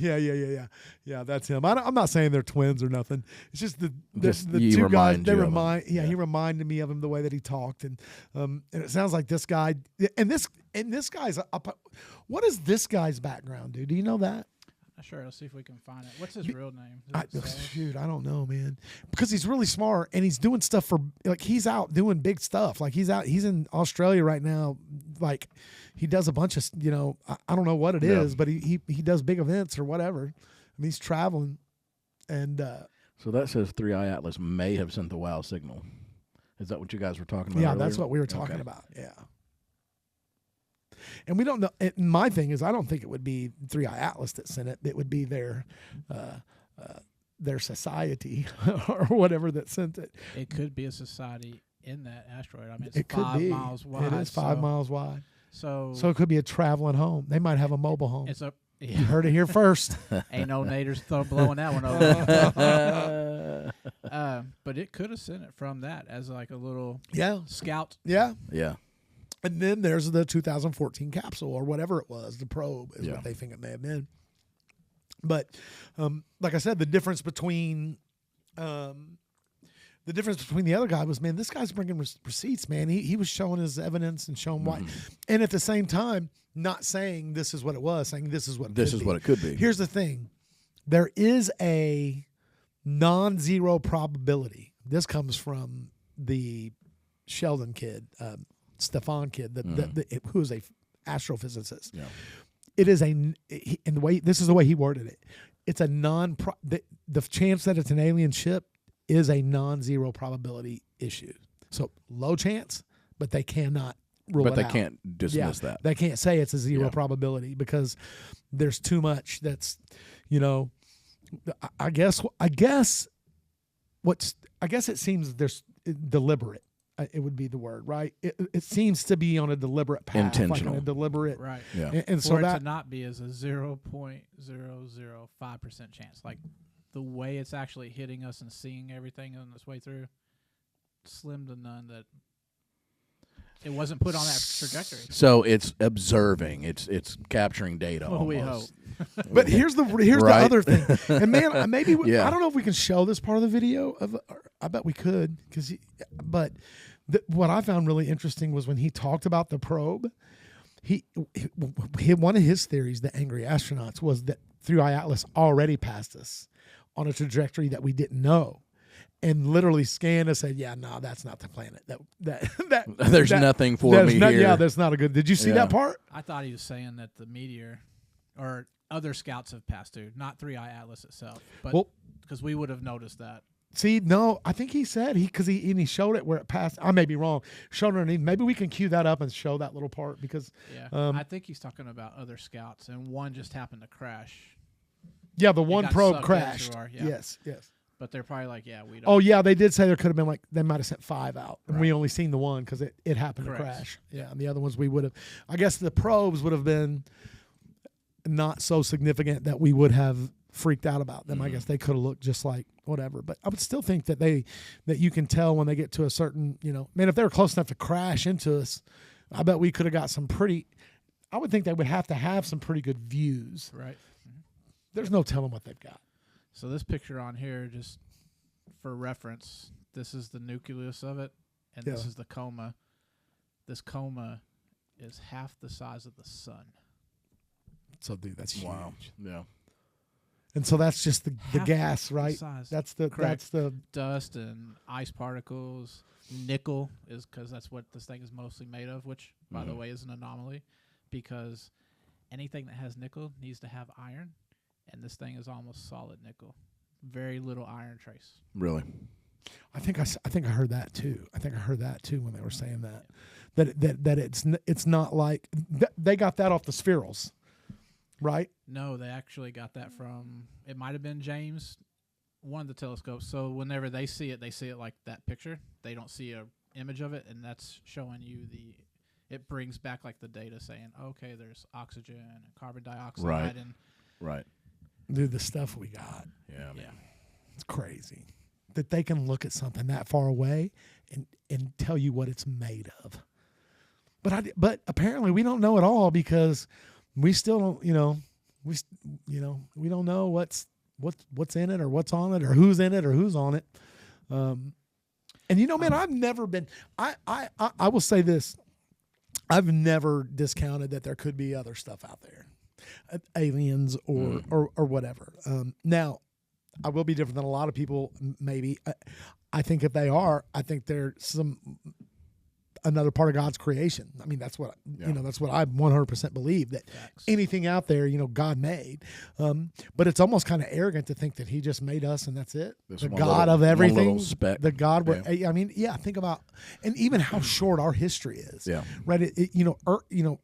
Yeah, that's him. I'm not saying they're twins or nothing. It's just the 2 guys. He reminded me of him the way that he talked, and it sounds like this guy. And this guy's. What is this guy's background, dude? Do you know that? Sure, let's see if we can find it. What's his real name? I don't know, man. Because he's really smart and he's doing stuff he's out doing big stuff. Like he's in Australia right now. Like he does a bunch of, I don't know what it is, but he does big events or whatever. I mean, he's traveling. And so that says 3IATLAS may have sent the WOW signal. Is that what you guys were talking about? Yeah, earlier? That's what we were talking about. Yeah. And we don't know. My thing is, I don't think it would be 3IATLAS that sent it. It would be their society or whatever that sent it. It could be a society in that asteroid. I mean, it's it 5 miles wide. It is 5 miles wide. So it could be a traveling home. They might have a mobile home. You heard it here first. Ain't no naders blowing that one over. But it could have sent it from that as like a little scout. Yeah. Yeah. And then there's the 2014 capsule or whatever it was. The probe is what they think it may have been. But like I said, the difference between the other guy was, man, this guy's bringing receipts, man. He was showing his evidence and showing why. And at the same time, not saying this is what it was, saying this is what it could be. Here's the thing. There is a non-zero probability. This comes from the Sheldon kid, Stefan kid, who is a astrophysicist. Yeah. It is this is the way he worded it. It's a the chance that it's an alien ship is a non-zero probability issue. So low chance, but they cannot rule it out. But they can't dismiss that. They can't say it's a zero probability because there's too much that's, I guess it seems there's deliberate. It would be the word, right? It seems to be on a deliberate path, intentional, like on a deliberate, right? Yeah, and for so it that to not be as a 0.005% chance, like the way it's actually hitting us and seeing everything on its way through, slim to none that it wasn't put on that trajectory. So it's observing, it's capturing data. Well, we hope. Almost. But here's the Right? other thing, and man, maybe Yeah. I don't know if we can show this part of the video. I bet we could, but what I found really interesting was when he talked about the probe. He one of his theories, the angry astronauts, was that 3IATLAS already passed us on a trajectory that we didn't know, and literally scanned and said, "Yeah, no, that's not the planet. That There's nothing for me here." Yeah, that's not a good. Did you see that part? I thought he was saying that the meteor or other scouts have passed through, not 3IATLAS itself, but because we would have noticed that. See, no, I think he said because he showed it where it passed. I may be wrong. Showed underneath. Maybe we can cue that up and show that little part because I think he's talking about other scouts, and one just happened to crash. Yeah, the one probe sucked crashed. into our- Yes. But they're probably like, yeah, we don't. Oh yeah, they did say there could have been like they might have sent 5 out, and we only seen the one because it happened Correct. to crash. Yeah, and the other ones we would have. I guess the probes would have been not so significant that we would have freaked out about them. I guess they could have looked just like whatever, but I would still think that that you can tell when they get to a certain, man, if they were close enough to crash into us, I bet we could have got some pretty. I would think they would have to have some pretty good views. Right. There's no telling what they've got. So this picture on here, just for reference, this is the nucleus of it, and this is the coma. This coma is half the size of the sun. So, dude, that's Wow. huge. Yeah. And so that's just the gas, right? Size. That's the Correct. that's the Dust and ice particles. Nickel is because that's what this thing is mostly made of, which, by the way, is an anomaly because anything that has nickel needs to have iron, and this thing is almost solid nickel. Very little iron trace. Really. I think I heard that too. I think I heard that too when they were saying that it's not like they got that off the spherals, right? No, they actually got that from, it might have been James, one of the telescopes. So whenever they see it like that picture. They don't see a image of it, and that's showing you it brings back like the data saying, okay, there's oxygen and carbon dioxide. Right. And Right. Dude, the stuff we got, Yeah. yeah. it's crazy that they can look at something that far away and tell you what it's made of. But apparently we don't know it all because we still don't, we don't know what's in it or what's on it or who's in it or who's on it. And man, I've never been. I will say this: I've never discounted that there could be other stuff out there, aliens or whatever. Now, I will be different than a lot of people. Maybe I think if they are, I think they're another part of God's creation. I mean, that's what that's what I 100% believe, that anything out there, God made. But it's almost kind of arrogant to think that He just made us and that's it. The God of everything. The God. I mean, think about, and even how short our history is. Yeah. Right.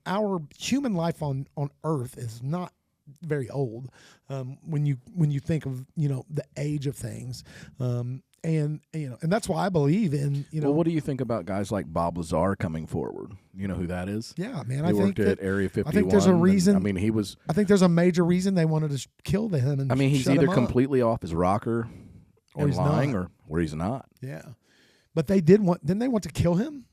Our human life on Earth is not very old. When you think of the age of things. And that's why I believe in Well, what do you think about guys like Bob Lazar coming forward? You know who that is? Yeah, man. He worked at Area 51. I think there's a reason. I think there's a major reason they wanted to kill him. And he's shut either him up. completely off his rocker, or and he's lying, not. or he's not. Yeah, but didn't they want to kill him?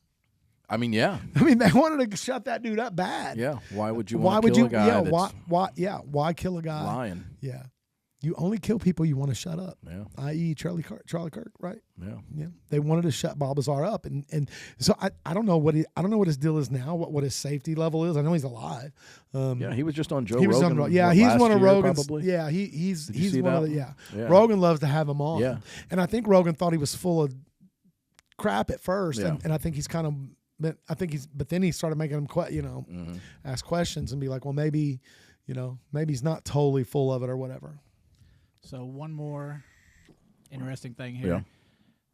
Yeah. They wanted to shut that dude up bad. Yeah. Why would you want to kill a guy that's why kill a guy lying? Yeah. You only kill people you want to shut up. Yeah. I.e. Charlie Kirk, right? Yeah. Yeah. They wanted to shut Bob Lazar up, and so I don't know what his deal is now. What his safety level is. I know he's alive. Yeah, he was just on Joe he was Rogan. On, yeah, he's one of Rogan's. Probably? Yeah, he's see one that? of the. Yeah. Yeah. Rogan loves to have him on. Yeah. And I think Rogan thought he was full of crap at first, Yeah. and I think he's kind of. But then he started making him ask questions and be like, well, maybe he's not totally full of it or whatever. So one more interesting thing here. Yeah.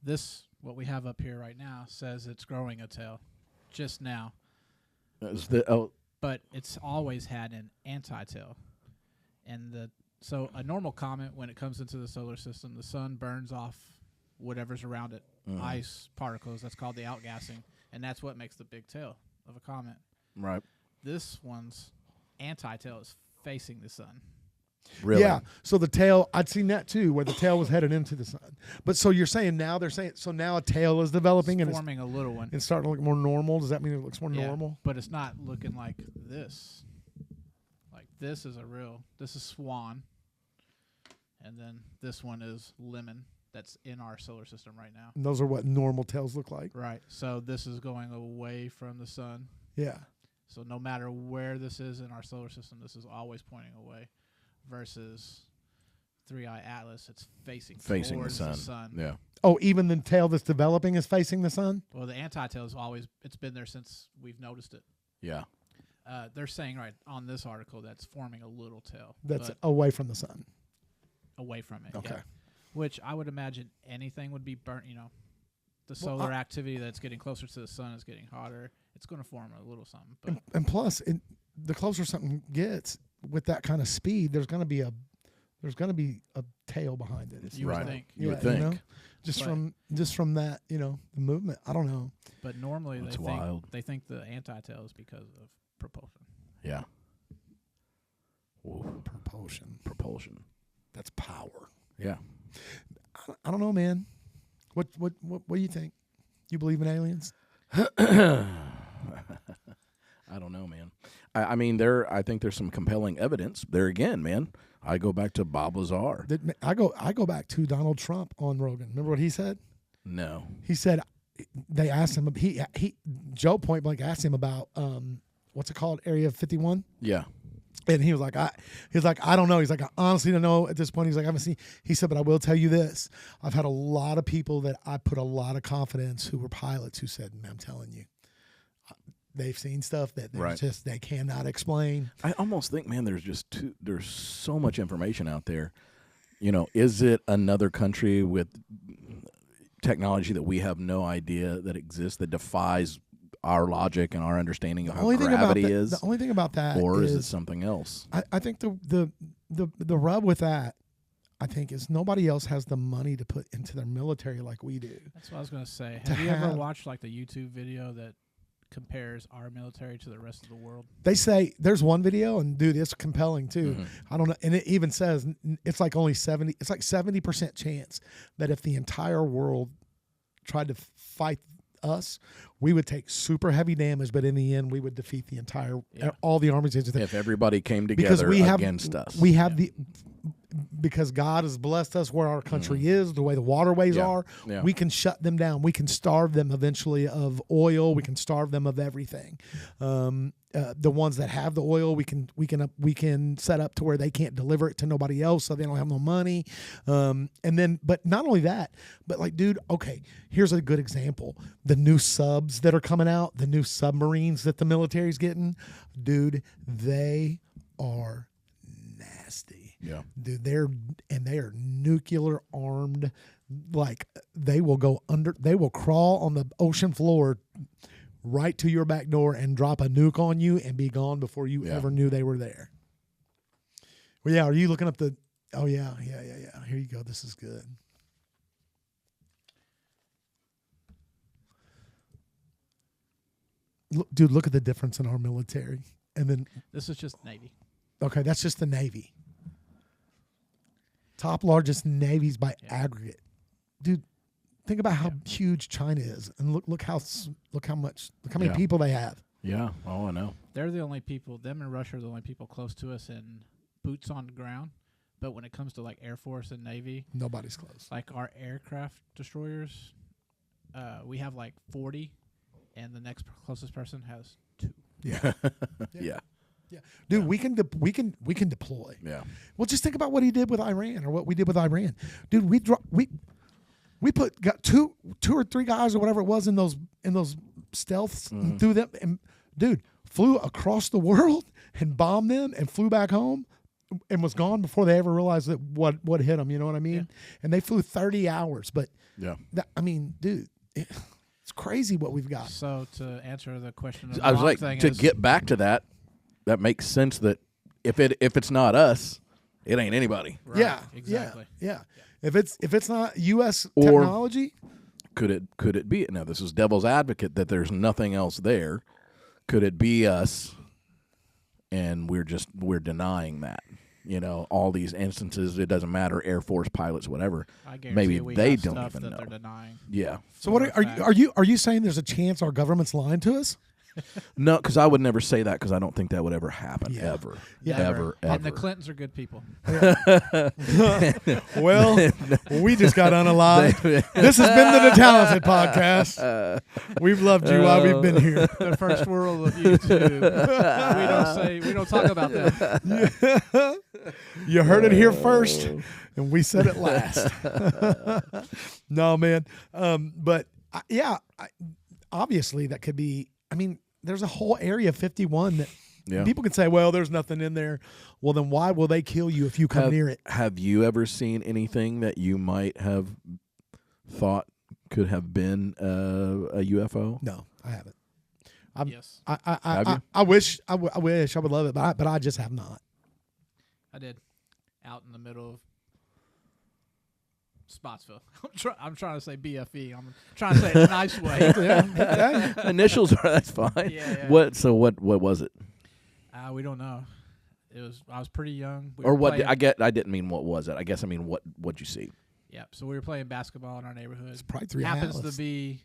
This, what we have up here right now, says it's growing a tail just now. Is the But it's always had an anti-tail. And the So a normal comet, when it comes into the solar system, the sun burns off whatever's around it, ice particles. That's called the outgassing, and that's what makes the big tail of a comet. Right. This one's anti-tail is facing the sun. Really? Yeah. So the tail, I'd seen that too, where the tail was headed into the sun. But so you're saying now now a tail is developing It's and forming a little one. it's starting to look more normal. Does that mean it looks more normal? But it's not looking like this. Like this is this is Swan. And then this one is Lemon. That's in our solar system right now. And those are what normal tails look like. Right. So this is going away from the sun. Yeah. So no matter where this is in our solar system, this is always pointing away. Versus 3IATLAS, it's facing towards the sun. Yeah. Oh, even the tail that's developing is facing the sun? Well, the anti-tail is always, it's been there since we've noticed it. Yeah. They're saying right on this article that's forming a little tail. That's away from the sun. Away from it. Okay. Yeah. Which I would imagine anything would be burnt, the solar activity that's getting closer to the sun is getting hotter. It's going to form a little something. But and plus, the closer something gets with that kind of speed, there's going to be a tail behind it. You would think. You would think. Just from that, the movement. I don't know. But normally That's wild. they think the anti-tail is because of propulsion. Yeah. Whoa. Propulsion. That's power. Yeah. I don't know, man. What do you think? You believe in aliens? I don't know, man. I mean, I think there's some compelling evidence there again, man. I go back to Bob Lazar. I go back to Donald Trump on Rogan. Remember what he said? No. He said they asked him. Joe point blank asked him about what's it called, Area 51. Yeah. And he was like, I don't know. He's like, I honestly don't know at this point. He's like, I haven't seen. He said, but I will tell you this. I've had a lot of people that I put a lot of confidence who were pilots who said, man, I'm telling you, they've seen stuff that they cannot explain. I almost think, man, there's so much information out there. Is it another country with technology that we have no idea that exists, that defies our logic and our understanding of how gravity is? The only thing about that or is it something else? I think the rub with that, I think, is nobody else has the money to put into their military like we do. That's what I was going to say. Have you ever watched like the YouTube video that compares our military to the rest of the world? They say there's one video, and dude, it's compelling too. Mm-hmm. I don't know, and it even says it's like only 70% chance that if the entire world tried to fight us, we would take super heavy damage, but in the end, we would defeat the entire all the armies. If everybody came together against us, we have because God has blessed us where our country is, the way the waterways are. Yeah. We can shut them down. We can starve them eventually of oil. We can starve them of everything. The ones that have the oil, we can set up to where they can't deliver it to nobody else, so they don't have no money. But not only that, but like, dude, okay, here's a good example: the new subs that are coming out, the new submarines that the military's getting, dude, they are nasty. Yeah, dude, they are nuclear armed. Like they will crawl on the ocean floor right to your back door and drop a nuke on you and be gone before you ever knew they were there. Well, yeah, are you looking up the... Oh, yeah. Here you go. This is good. Dude, look at the difference in our military. And then... This is just Navy. Okay, that's just the Navy. Top largest navies by aggregate. Dude, think about how huge China is, and look how many people they have. Yeah. Oh, I know. They're the only people. Them and Russia are the only people close to us in boots on the ground. But when it comes to like Air Force and Navy, nobody's close. Like our aircraft destroyers, we have like 40, and the next closest person has 2. Yeah. Yeah. Dude, we can deploy. Yeah. Well, just think about what he did with Iran, or what we did with Iran. Dude, we got two or three guys or whatever it was in those stealths through them, and dude flew across the world and bombed them and flew back home and was gone before they ever realized that what hit them. You know what I mean? Yeah. And they flew 30 hours, but dude, it's crazy what we've got. So to answer the question, of I was like, get back to that. That makes sense that if it's not us, it ain't anybody. Right, Yeah, exactly. Yeah. If it's not U.S. Or technology, could it be? Now this is devil's advocate that there's nothing else there. Could it be us? And we're denying that. All these instances, it doesn't matter, Air Force pilots, whatever. Maybe they don't even know. They're denying. Yeah. So what are you saying? There's a chance our government's lying to us? No, because I would never say that because I don't think that would ever happen ever. Yeah. Ever. And the Clintons are good people. Well, we just got unalived. This has been the DeTalented podcast. We've loved you while we've been here. The first world of YouTube. We don't talk about that. You heard it here first, and we said it last. No, man. But obviously that could be. I mean, there's a whole area 51 that people can say, well, there's nothing in there. Well, then why will they kill you if you come near it? Have you ever seen anything that you might have thought could have been a UFO? No, I haven't. Yes. I wish I would love it, but I just have not. I did. Out in the middle of Spotsville. I'm trying to say BFE. I'm trying to say it in a nice way. Initials are that's fine. Yeah. What was it? We don't know. I was pretty young. I didn't mean what was it. I guess I mean what'd you see? Yeah. So we were playing basketball in our neighborhood. It's probably 3IATLAS.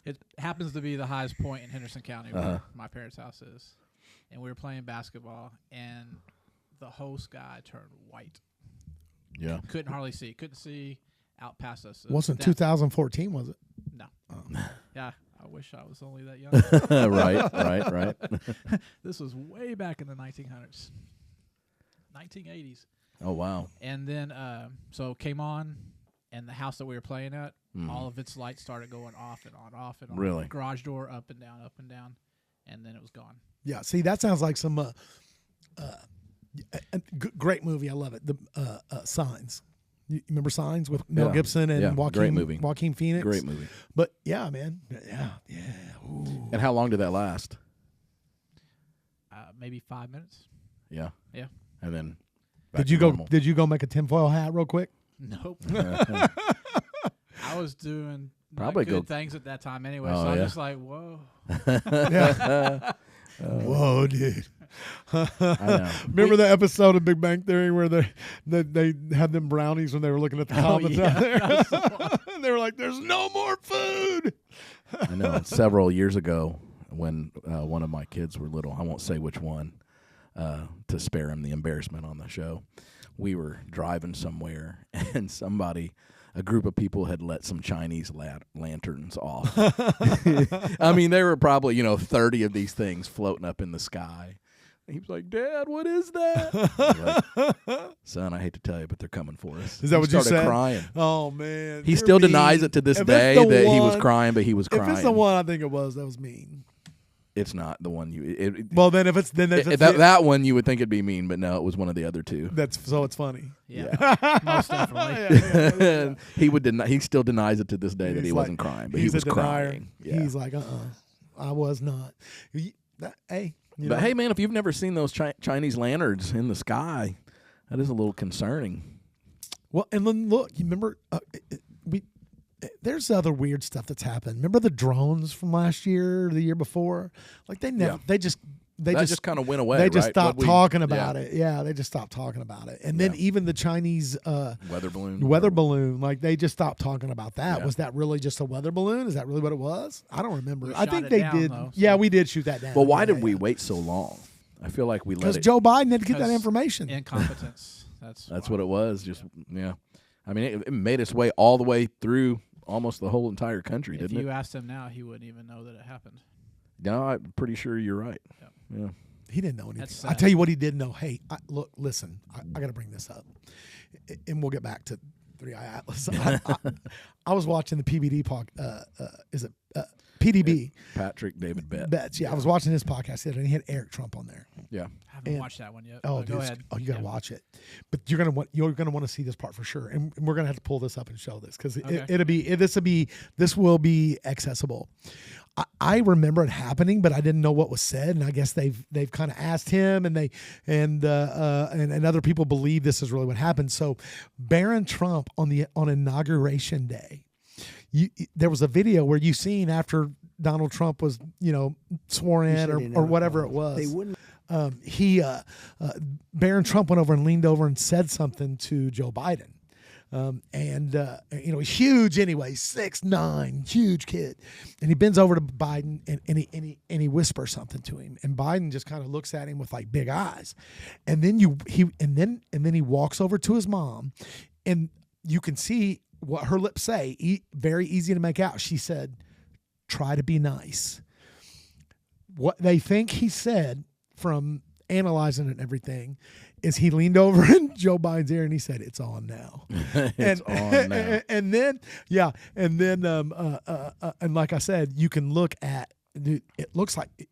It happens to be the highest point in Henderson County where my parents' house is. And we were playing basketball and the whole sky turned white. Yeah. Couldn't hardly see. Couldn't see out past us. Wasn't 2014, was it? No. Yeah. I wish I was only that young. Right. This was way back in the 1900s. 1980s. Oh, wow. And then, so it came on, and the house that we were playing at, all of its lights started going off and on, off and on. Really? Garage door up and down, and then it was gone. Yeah, see, that sounds like some great movie. I love it. The Signs. You remember Signs with Mel Gibson and Joaquin Phoenix? Great movie. But yeah, man. Yeah. Ooh. And how long did that last? Maybe 5 minutes. Yeah. Yeah. And then Did you go make a tinfoil hat real quick? Nope. I was doing probably good things at that time anyway, so I'm just like, whoa. Whoa, dude. I know. Remember the episode of Big Bang Theory where they had them brownies when they were looking at the comments out there? And they were like, there's no more food. I know. Several years ago when one of my kids were little, I won't say which one, to spare him the embarrassment on the show, we were driving somewhere and a group of people had let some Chinese lanterns off. I mean, there were probably, 30 of these things floating up in the sky. And he was like, Dad, what is that? Like, son, I hate to tell you, but they're coming for us. Is that what you said? He started crying. Oh, man. He still denies it to this day that he was crying, but he was crying. If it's the one I think it was, that was mean. It's not the one you. Well, then if it's that one, you would think it'd be mean, but no, it was one of the other two. So it's funny. Yeah. Most definitely. And he would deny. He still denies it to this day that he wasn't crying, but he was crying. Yeah. He's like, I was not. Hey, hey, man, if you've never seen those Chinese lanterns in the sky, that is a little concerning. Well, and then look, you remember there's other weird stuff that's happened. Remember the drones from last year or the year before? Like they just kind of went away. They just stopped talking about it. Yeah, they just stopped talking about it. And then even the Chinese weather balloon, like they just stopped talking about that. Yeah. Was that really just a weather balloon? Is that really what it was? I don't remember. I think they did. Though, so. Yeah, we did shoot that down. Well, why did we wait so long? I feel like we let it. Because Joe Biden had to get that information. Incompetence. That's what it was. Just I mean, it made its way all the way through almost the whole entire country, didn't it? If you asked him now, he wouldn't even know that it happened. No, I'm pretty sure you're right. Yeah. He didn't know anything. I tell you what he did know. Hey, listen, I got to bring this up, and we'll get back to 3IATLAS. I was watching the PBD PDB. Patrick David Betts. Yeah, I was watching his podcast and he had Eric Trump on there. Yeah, I haven't watched that one yet. Oh, go ahead. Oh, you got to watch it. But you're gonna want to see this part for sure, and we're gonna have to pull this up and show this because this will be accessible. I remember it happening, but I didn't know what was said, and I guess they've kind of asked him, and other people believe this is really what happened. So, Barron Trump on Inauguration Day, there was a video where you seen after Donald Trump was sworn in or whatever it was. They wouldn't. Barron Trump went over and leaned over and said something to Joe Biden. He's huge anyway, 6'9", huge kid. And he bends over to Biden and he whispers something to him. And Biden just kind of looks at him with like big eyes. And then he walks over to his mom, and you can see what her lips say. Very easy to make out. She said, "Try to be nice." What they think he said, from analyzing it and everything, is he leaned over in Joe Biden's ear and he said, "It's on now." It's on now. And then like I said, you can look at, dude, it looks like it.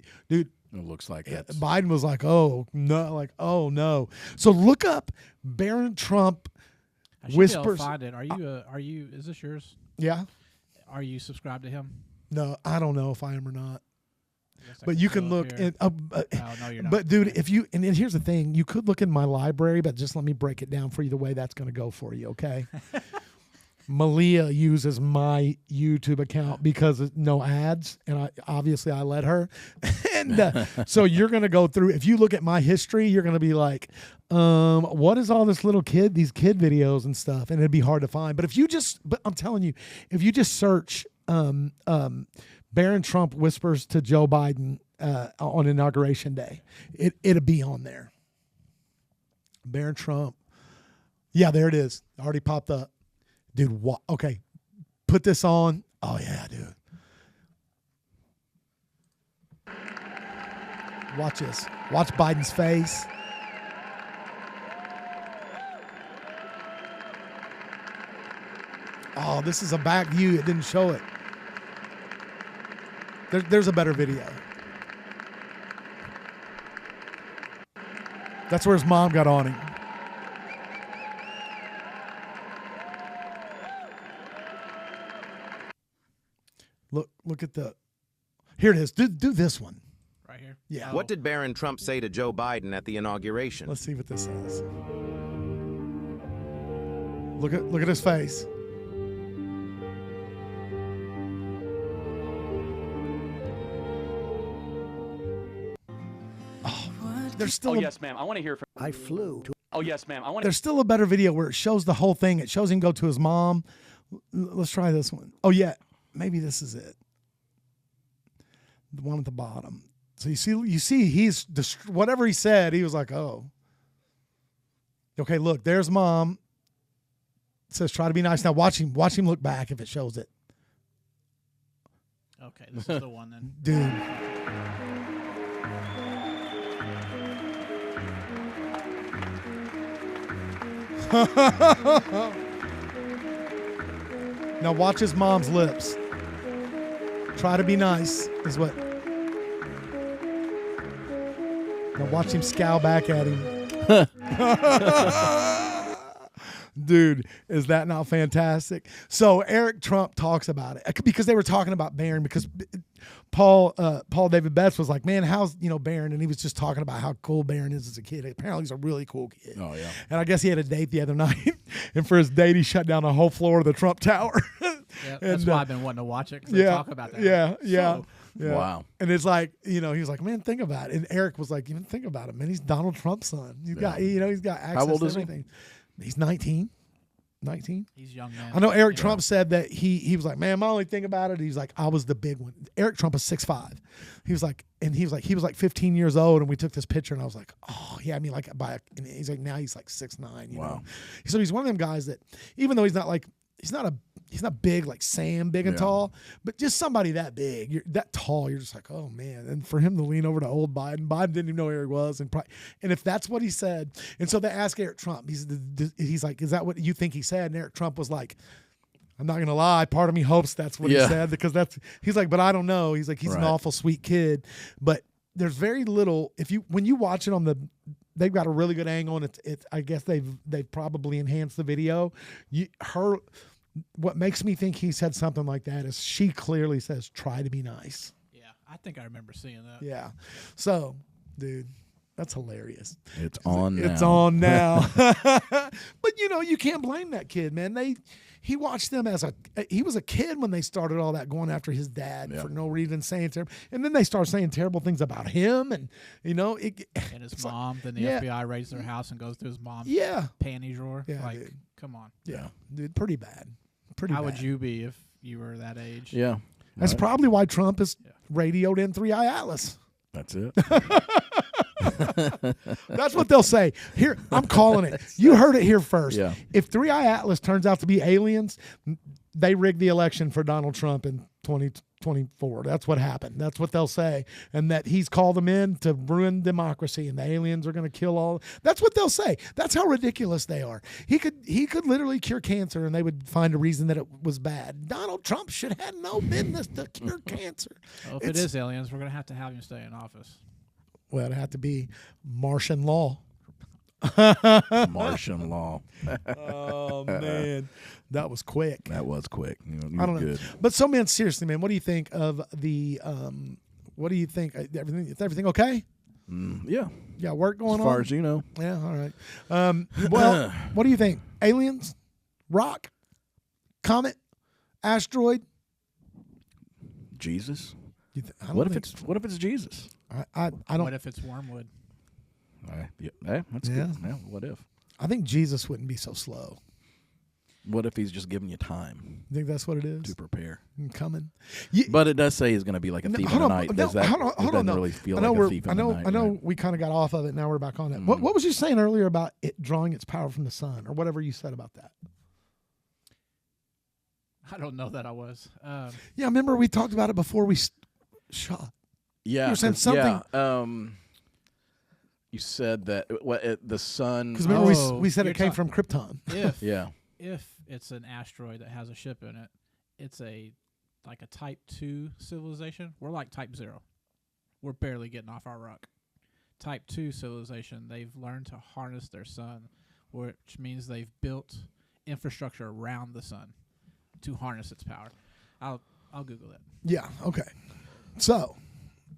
Biden was like, "Oh no." So look up Barron Trump whispers. Find it. Are you? Is this yours? Yeah. Are you subscribed to him? No, I don't know if I am or not. But you can look. No, you're not. But dude, if you and here's the thing, you could look in my library, but just let me break it down for you the way that's going to go for you, okay? Malia uses my YouTube account because no ads, and I let her. And so you're going to go through. If you look at my history, you're going to be like, what is all this these kid videos and stuff, and it'd be hard to find. But but I'm telling you, if you just search Barron Trump whispers to Joe Biden on Inauguration Day, it'll be on there. Barron Trump. Yeah, there it is. Already popped up. Dude, what? Okay. Put this on. Oh, yeah, dude. Watch this. Watch Biden's face. Oh, this is a back view. It didn't show it. There's a better video. That's where his mom got on him. Look at the. Here it is. Do this one. Right here? Yeah. What did Barron Trump say to Joe Biden at the inauguration? Let's see what this says. Look at his face. There's still. Oh, yes, ma'am. I want to hear from. I flew to. Oh, yes, ma'am. I want. There's still a better video where it shows the whole thing. It shows him go to his mom. Let's try this one. Oh yeah, maybe this is it. The one at the bottom. So you see, he's whatever he said. He was like, "Oh, okay." Look, there's mom. It says, "Try to be nice." Now watch him look back if it shows it. Okay, this is the one then, dude. Now watch his mom's lips. Try to be nice is what. Now watch him scowl back at him. Dude, is that not fantastic? So Eric Trump talks about it because they were talking about Barron, because Paul David Betts was like, "Man, how's Barron?" And he was just talking about how cool Barron is as a kid. Apparently he's a really cool kid. Oh yeah. And I guess he had a date the other night, and for his date he shut down the whole floor of the Trump Tower. Yeah, that's why I've been wanting to watch it. Yeah, talk about that. Yeah. So, Yeah. Wow. And it's like, he was like, "Man, think about it." And Eric was like, "Even think about it, man. He's Donald Trump's son. He's got access How old to is everything." He's 19. 19. He's young man. I know Eric Trump said that he was like, "Man, my only thing about it," he's like, "I was the big one." Eric Trump is 6'5". He was like 15 years old, and we took this picture, and I was like, "Oh yeah." I mean, like and he's like, now he's like 6'9". Wow. Know? So he's one of them guys that, even though he's not big like Sam, big and tall, but just somebody that big, you're that tall, you're just like, oh man. And for him to lean over to old Biden didn't even know who Eric was, and if that's what he said, and so they asked Eric Trump, he's like, "Is that what you think he said?" And Eric Trump was like, "I'm not gonna lie, part of me hopes that's what he said, because he's like, but I don't know." He's like, he's an awful sweet kid, but there's very little, when you watch it they've got a really good angle, and it's I guess they've probably enhanced the video. what makes me think he said something like that is she clearly says, try to be nice. Yeah, I think I remember seeing that. Yeah. So, dude, that's hilarious. It's on now. It's on now. But, you can't blame that kid, man. He watched them he was a kid when they started all that, going after his dad for no reason, saying terrible. And then they start saying terrible things about him and, and his mom. Then the FBI raids their house and goes through his mom's panty drawer. Yeah, like, dude. Come on. Yeah, dude, pretty bad. How would you be if you were that age? Yeah. That's probably why Trump is radioed in 3IATLAS. That's it. That's what they'll say. Here, I'm calling it. You heard it here first. Yeah. If 3IATLAS turns out to be aliens, they rigged the election for Donald Trump in 2024. That's what happened. That's what they'll say. And that he's called them in to ruin democracy and the aliens are going to kill all. That's what they'll say. That's how ridiculous they are. He could literally cure cancer and they would find a reason that it was bad. Donald Trump should have no business to cure cancer. Well, if it is aliens, we're going to have him stay in office. Well, it'd have to be Martian law. Martian law. Oh, man. That was quick. That was quick. I don't know. Good. But so, man, seriously, man, what do you think of the what do you think? Is everything okay? Yeah. Yeah, work going on? As far as you know. Yeah, all right. Well, what do you think? Aliens? Rock? Comet? Asteroid? Jesus? What if it's Jesus? I don't. What if it's Wormwood? That's good. Yeah, what if? I think Jesus wouldn't be so slow. What if he's just giving you time? You think that's what it is? To prepare. Coming. But it does say he's going to be like a thief in the night. Does that really feel like a thief in the night? I know we kind of got off of it. Now we're back on it. What was you saying earlier about it drawing its power from the sun, or whatever you said about that? I don't know that I was. Yeah, remember we talked about it before we shot. Yeah. You were saying something. Yeah, you said that the sun. Because remember we said it came from Krypton. If it's an asteroid that has a ship in it, it's like a Type 2 civilization. We're like Type 0. We're barely getting off our rock. Type 2 civilization, they've learned to harness their sun, which means they've built infrastructure around the sun to harness its power. I'll Google that. Yeah, okay. So,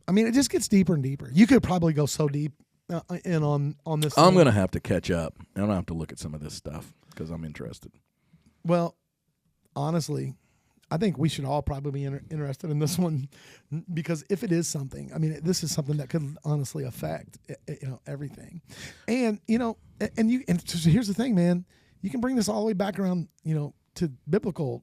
I mean, it just gets deeper and deeper. You could probably go so deep in on this. I'm going to have to catch up. I'm going to have to look at some of this stuff because I'm interested. Well, honestly, I think we should all probably be interested in this one because if it is something, I mean, this is something that could honestly affect, everything. And, and so here's the thing, man, you can bring this all the way back around, to biblical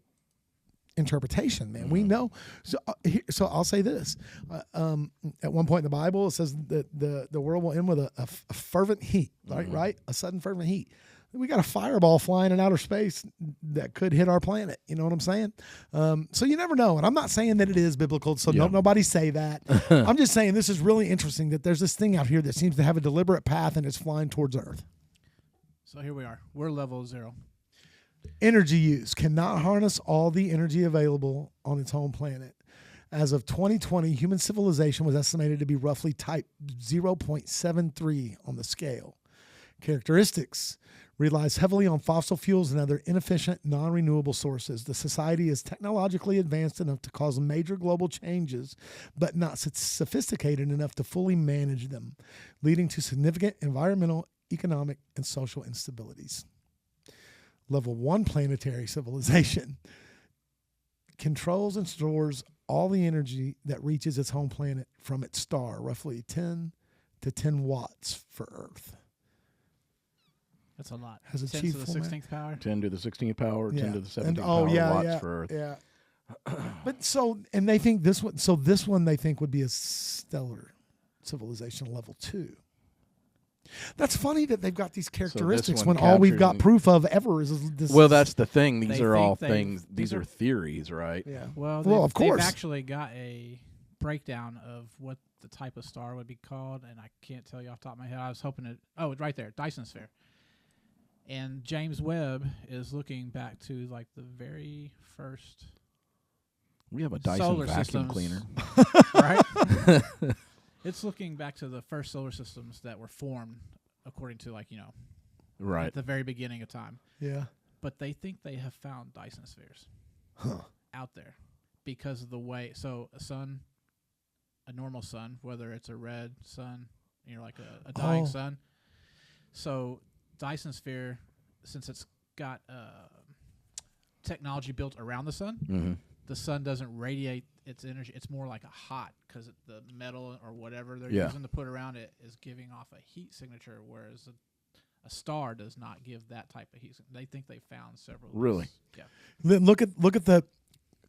interpretation, man. We know. So I'll say this. At one point in the Bible, it says that the world will end with a fervent heat, right? A sudden fervent heat. We got a fireball flying in outer space that could hit our planet. You know what I'm saying? So you never know. And I'm not saying that it is biblical, so nobody say that. I'm just saying this is really interesting that there's this thing out here that seems to have a deliberate path and it's flying towards Earth. So here we are. We're level 0. Energy use cannot harness all the energy available on its home planet. As of 2020, human civilization was estimated to be roughly type 0.73 on the scale. Characteristics relies heavily on fossil fuels and other inefficient, non-renewable sources. The society is technologically advanced enough to cause major global changes, but not sophisticated enough to fully manage them, leading to significant environmental, economic, and social instabilities. Level 1 planetary civilization controls and stores all the energy that reaches its home planet from its star, roughly 10 to 10 watts for Earth. That's a lot. Has 10 to the 16th power? 10 to the 16th power, 10 to the 17th power watts for Earth. Yeah. But and they think this one they think would be a stellar civilization level 2. That's funny that they've got these characteristics when all we've got proof of ever is this. Well, that's the thing. These are all things. These are theories, right? Yeah. Well, of course. They've actually got a breakdown of what the type of star would be called, and I can't tell you off the top of my head. I was hoping it. Oh, it's right there, Dyson Sphere. And James Webb is looking back to like the very first. We have a Dyson vacuum cleaner, right? It's looking back to the first solar systems that were formed according to right at the very beginning of time. Yeah. But they think they have found Dyson spheres out there because of the way. So a normal sun, whether it's a red sun, like a dying sun. So Dyson sphere, since it's got technology built around the sun, the sun doesn't radiate its energy. It's more like a hot because the metal or whatever they're using to put around it is giving off a heat signature, whereas a star does not give that type of heat. They think they found several. Really? Yeah. Then look at the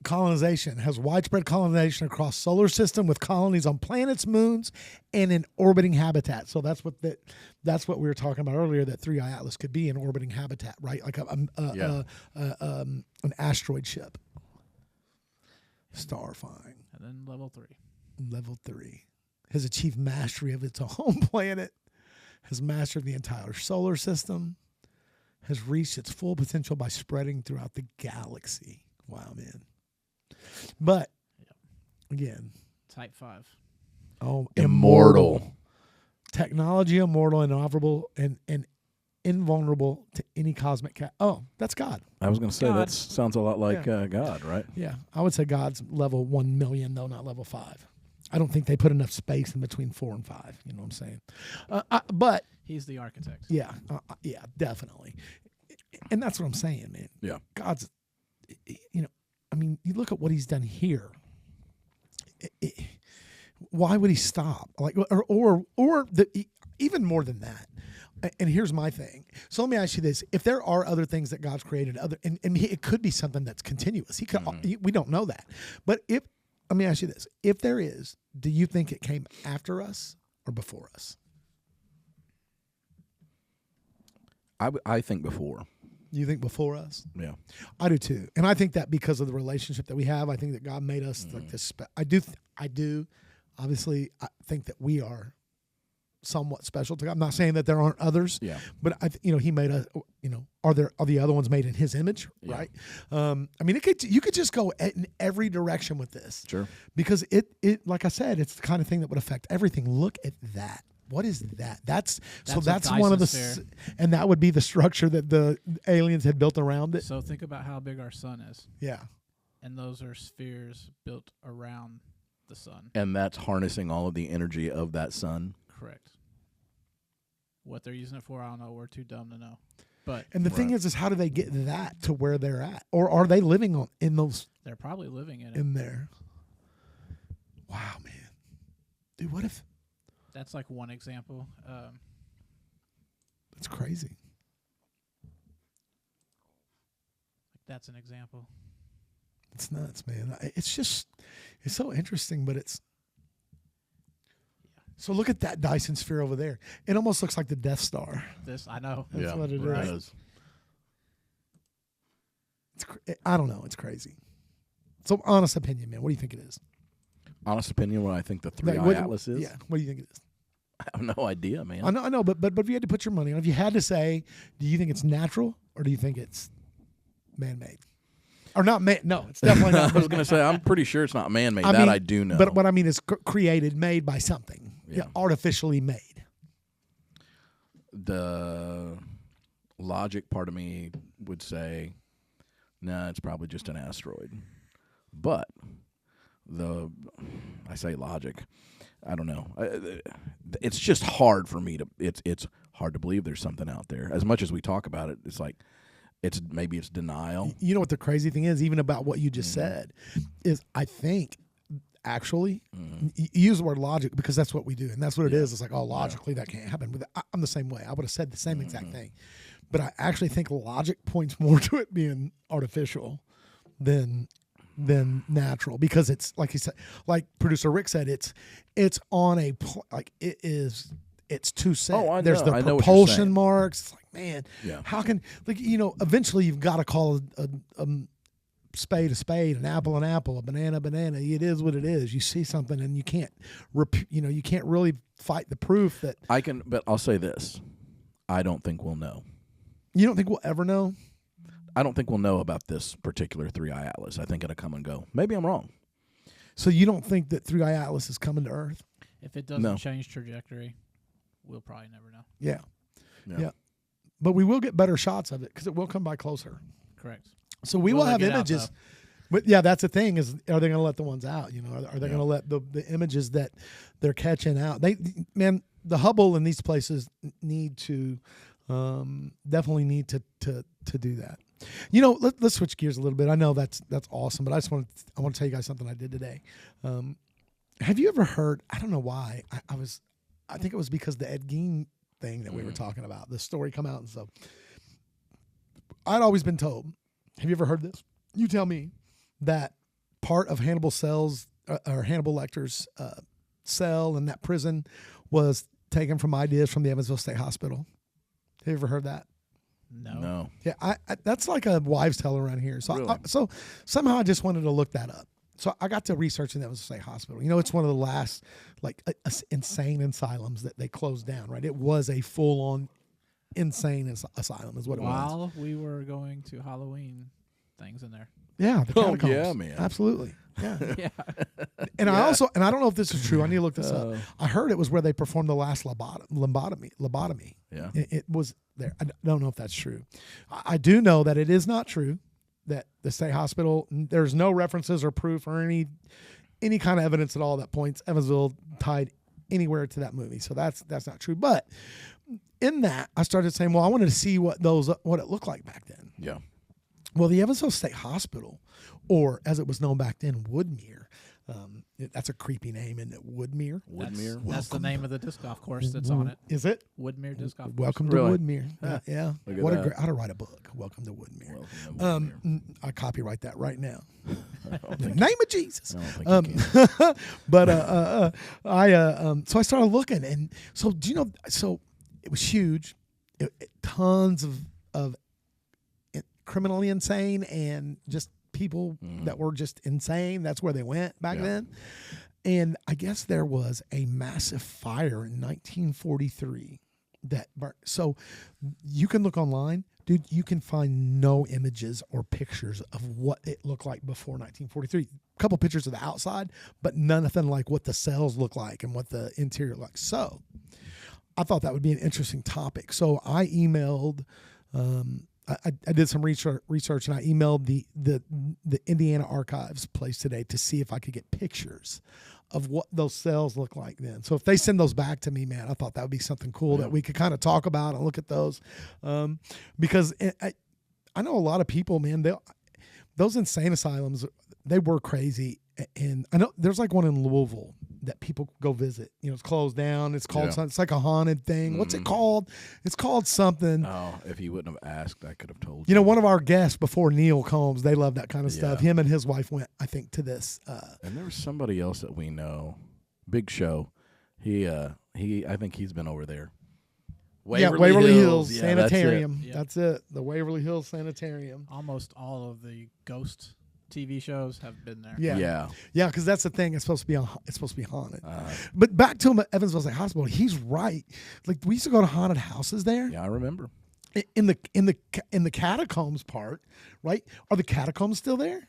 colonization. It has widespread colonization across solar system with colonies on planets, moons, and in orbiting habitat. So that's what we were talking about earlier. That 3IATLAS could be an orbiting habitat, right? Like an asteroid ship. Starfying. And then level 3. Level 3 has achieved mastery of its home planet. Has mastered the entire solar system, has reached its full potential by spreading throughout the galaxy. Wow, man. But, again. Type 5. Oh, immortal. Technology immortal, inoperable, and invulnerable to any cosmic Oh, that's God. I was going to say, that sounds a lot like God, right? Yeah, I would say God's level 1 million, though, not level 5. I don't think they put enough space in between 4 and 5. You know what I'm saying? But he's the architect. Yeah, definitely. And that's what I'm saying, man. Yeah, God's. You look at what he's done here. Why would he stop? Like, or even more than that. And here's my thing. So let me ask you this: if there are other things that God's created, and it could be something that's continuous. He could. We don't know that, but let me ask you this. If there is, do you think it came after us or before us? I think before. You think before us? Yeah. I do too. And I think that because of the relationship that we have, I think that God made us like this. I do. Obviously, I think that we are somewhat special to God. I'm not saying that there aren't others. Yeah. But he made us. Are the other ones made in His image? Yeah. Right. You could just go in every direction with this. Sure. Because it like I said, it's the kind of thing that would affect everything. Look at that. What is that? That's one of the, and that would be the structure that the aliens had built around it. So think about how big our sun is. Yeah. And those are spheres built around the sun. And that's harnessing all of the energy of that sun. Correct. What they're using it for, I don't know. We're too dumb to know. But and the thing is how do they get that to where they're at, or are they living in those? They're probably living in it. In there. Wow, man, dude, what if? That's like one example. That's crazy. That's an example. It's nuts, man. It's so interesting, but it's. So look at that Dyson sphere over there. It almost looks like the Death Star. I know. That's what it is. I don't know. It's crazy. So honest opinion, man. What do you think it is? Honest opinion, what I think the 3IATLAS is? Yeah. What do you think it is? I have no idea, man. I know, but if you had to put your money on, if you had to say, do you think it's natural or do you think it's man-made? Or not man? No, it's definitely not. I was going to say, I'm pretty sure it's not man-made. I do know. But what I mean is created, made by something. Yeah. Artificially made. The logic part of me would say, nah, it's probably just an asteroid. But I say logic. I don't know. It's just hard for me to. It's hard to believe there's something out there. As much as we talk about it, it's like maybe it's denial. You know what the crazy thing is, even about what you just said, is I think actually you use the word logic because that's what we do, and that's what it is. It's like, oh, logically that can't happen. But I'm the same way. I would have said the same exact thing, but I actually think logic points more to it being artificial than natural, because it's like he said, like producer Rick said, it's on a it's too set. Oh, I know. There's the propulsion marks. It's like, man, how can eventually you've got to call a spade a spade, an apple an apple, a banana a banana. It is what it is. You see something and you can't you can't really fight the proof that I can. But I'll say this: I don't think we'll know. You don't think we'll ever know? I don't think we'll know about this particular 3IATLAS. I think it'll come and go. Maybe I'm wrong. So you don't think that 3IATLAS is coming to Earth? If it doesn't change trajectory, we'll probably never know. Yeah. but we will get better shots of it because it will come by closer. Correct. So we will have images. But yeah, that's the thing is, are they going to let the ones out? You know, are they going to let the images that they're catching out? The Hubble and these places need to definitely need to do that. You know, let's switch gears a little bit. I know that's awesome, but I want to tell you guys something I did today. Have you ever heard? I don't know why. I think it was because the Ed Gein thing that we were talking about. The story come out, and so I'd always been told. Have you ever heard this? You tell me. That part of Hannibal Lecter's cell in that prison was taken from ideas from the Evansville State Hospital. Have you ever heard that? No. Yeah, I that's like a wives' tale around here. So Really? So somehow I just wanted to look that up. So I got to researching the Evansville State Hospital. You know, it's one of the last insane asylums that they closed down. Right? It was a full-on insane asylum, is what it was. While we were going to Halloween things in there. Yeah, the catacombs. Oh, yeah, man. Absolutely. Yeah. Yeah. And I don't know if this is true. I need to look this up. I heard it was where they performed the last lobotomy. Yeah. It was there. I don't know if that's true. I do know that it is not true that the state hospital, there's no references or proof or any kind of evidence at all that points Evansville tied anywhere to that movie. So that's not true. But in that, I started saying, well, I wanted to see what it looked like back then. Yeah. Well, the Evansville State Hospital, or as it was known back then, Woodmere. That's a creepy name, isn't it? Woodmere. That's the name of the disc golf course that's on it. Is it? Woodmere Disc Golf Course. Welcome to Really? Woodmere. Yeah. Look at What that. a great! I ought to write a book. Welcome to Woodmere. I copyright that right now. In the name of Jesus. I don't think you can. But so I started looking, and so do you know? So it was huge. Tons of criminally insane and just people that were just insane. That's where they went back then. And I guess there was a massive fire in 1943 that burnt. So you can look online, dude, you can find no images or pictures of what it looked like before 1943. A couple pictures of the outside, but nothing like what the cells look like and what the interior looks. So I thought that would be an interesting topic. So I emailed I did some research and I emailed the Indiana Archives place today to see if I could get pictures of what those cells look like then. So if they send those back to me, man, I thought that would be something cool that we could kind of talk about and look at those. Because I know a lot of people, man, those insane asylums, they were crazy. And I know there's like one in Louisville that people go visit. You know, it's closed down. It's called something. It's like a haunted thing. What's it called? It's called something. Oh, if you wouldn't have asked, I could have told you. You know, one of our guests before, Neil Combs, they love that kind of stuff. Him and his wife went, I think, to this. And there was somebody else that we know, Big Show. I think he's been over there. Waverly Hills Sanitarium. That's it. That's it. The Waverly Hills Sanitarium. Almost all of the ghost TV shows have been there. Yeah, because that's the thing. It's supposed to be haunted. But back to him at Evansville State Hospital, he's right. Like we used to go to haunted houses there. Yeah, I remember. In the catacombs part, right? Are the catacombs still there?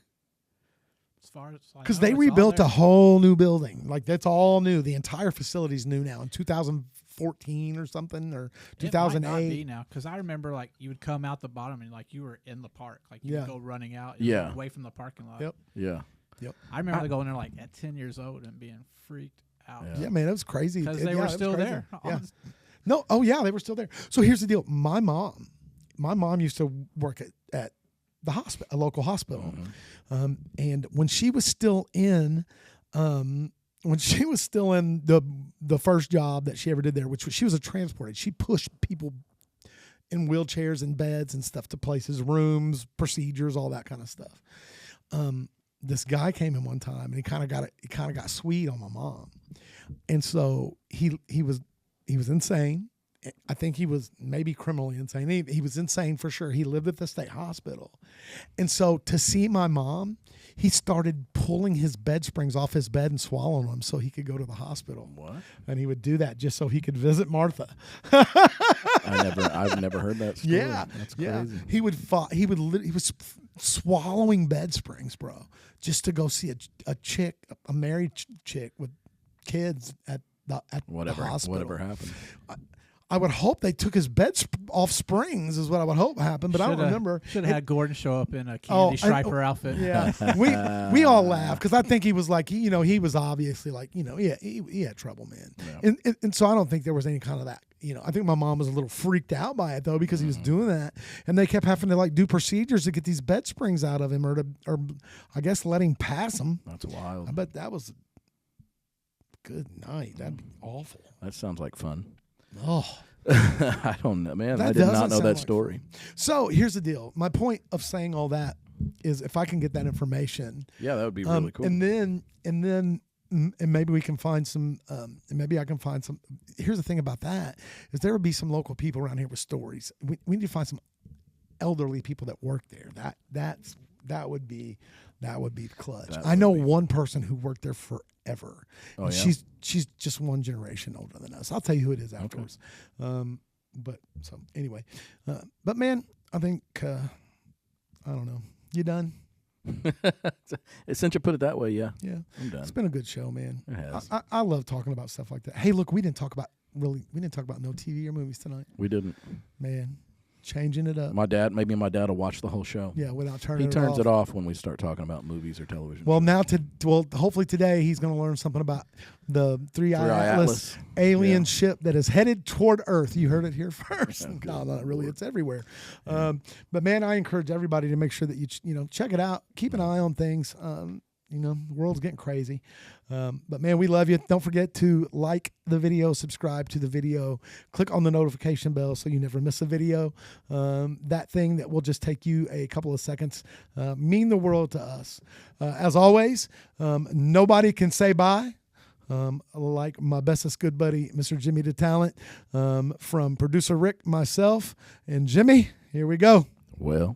As far as because they rebuilt a whole new building. Like that's all new. The entire facility's new now in 2014 or something, or 2008. It might not be now, because I remember like you would come out the bottom and like you were in the park, like you would go running out, away from the parking lot. Yep. Yeah. Yep. I remember going there like at 10 years old and being freaked out. Yeah, man, it was crazy because they were still there. Yeah. No, oh yeah, they were still there. So here's the deal. My mom used to work at the hospital, a local hospital, and when she was still in. When she was still in the first job that she ever did there, which was she was a transporter. She pushed people in wheelchairs and beds and stuff to places, rooms, procedures, all that kind of stuff. This guy came in one time and he kind of got sweet on my mom, and so he was insane. I think he was maybe criminally insane. He was insane for sure. He lived at the state hospital, and so to see my mom, he started pulling his bed springs off his bed and swallowing them so he could go to the hospital. What? And he would do that just so he could visit Martha. I've never heard that story. Yeah, that's crazy. He was swallowing bed springs, bro, just to go see a married chick with kids at the hospital. Whatever happened. I would hope they took his bed off springs is what I would hope happened, but I don't remember. Should have had Gordon show up in a Candy Striper outfit. Yeah, we all laughed because I think he was like, he was obviously like, he had trouble, man. Yeah. And so I don't think there was any kind of that. I think my mom was a little freaked out by it though because he was doing that, and they kept having to like do procedures to get these bed springs out of him, or I guess let him pass them. That's wild. I bet that was a good night. That'd be awful. That sounds like fun. Oh, I don't know, man. I did not know that story. So here's the deal. My point of saying all that is, if I can get that information, that would be really cool. And then maybe we can find some. And maybe I can find some. Here's the thing about that is there would be some local people around here with stories. We need to find some elderly people that work there. That would be clutch. I know one person who worked there forever. Oh, yeah? She's just one generation older than us. I'll tell you who it is afterwards. Okay. But so anyway, but man, I think I don't know. You done? Since you put it that way, yeah. I'm done. It's been a good show, man. It has. I love talking about stuff like that. Hey, look, we didn't talk about no TV or movies tonight. We didn't. Man, changing it up. Maybe my dad will watch the whole show. Yeah, without turning it off. He turns it off when we start talking about movies or television. Well, hopefully today he's going to learn something about the 3IATLAS alien ship that is headed toward Earth. You heard it here first. No, not really. It's everywhere. Yeah. But man, I encourage everybody to make sure that you check it out. Keep an eye on things. The world's getting crazy. But man, we love you. Don't forget to like the video, subscribe to the video, click on the notification bell so you never miss a video. That thing that will just take you a couple of seconds mean the world to us. As always, nobody can say bye. Like my bestest good buddy, Mr. Jimmy DeTalent, from producer Rick, myself, and Jimmy. Here we go. Well,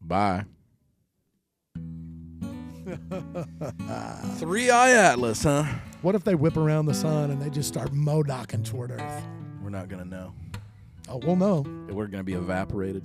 bye. 3IATLAS, huh? What if they whip around the sun and they just start modocking toward Earth? We're not going to know. Oh, we'll know. We're going to be evaporated.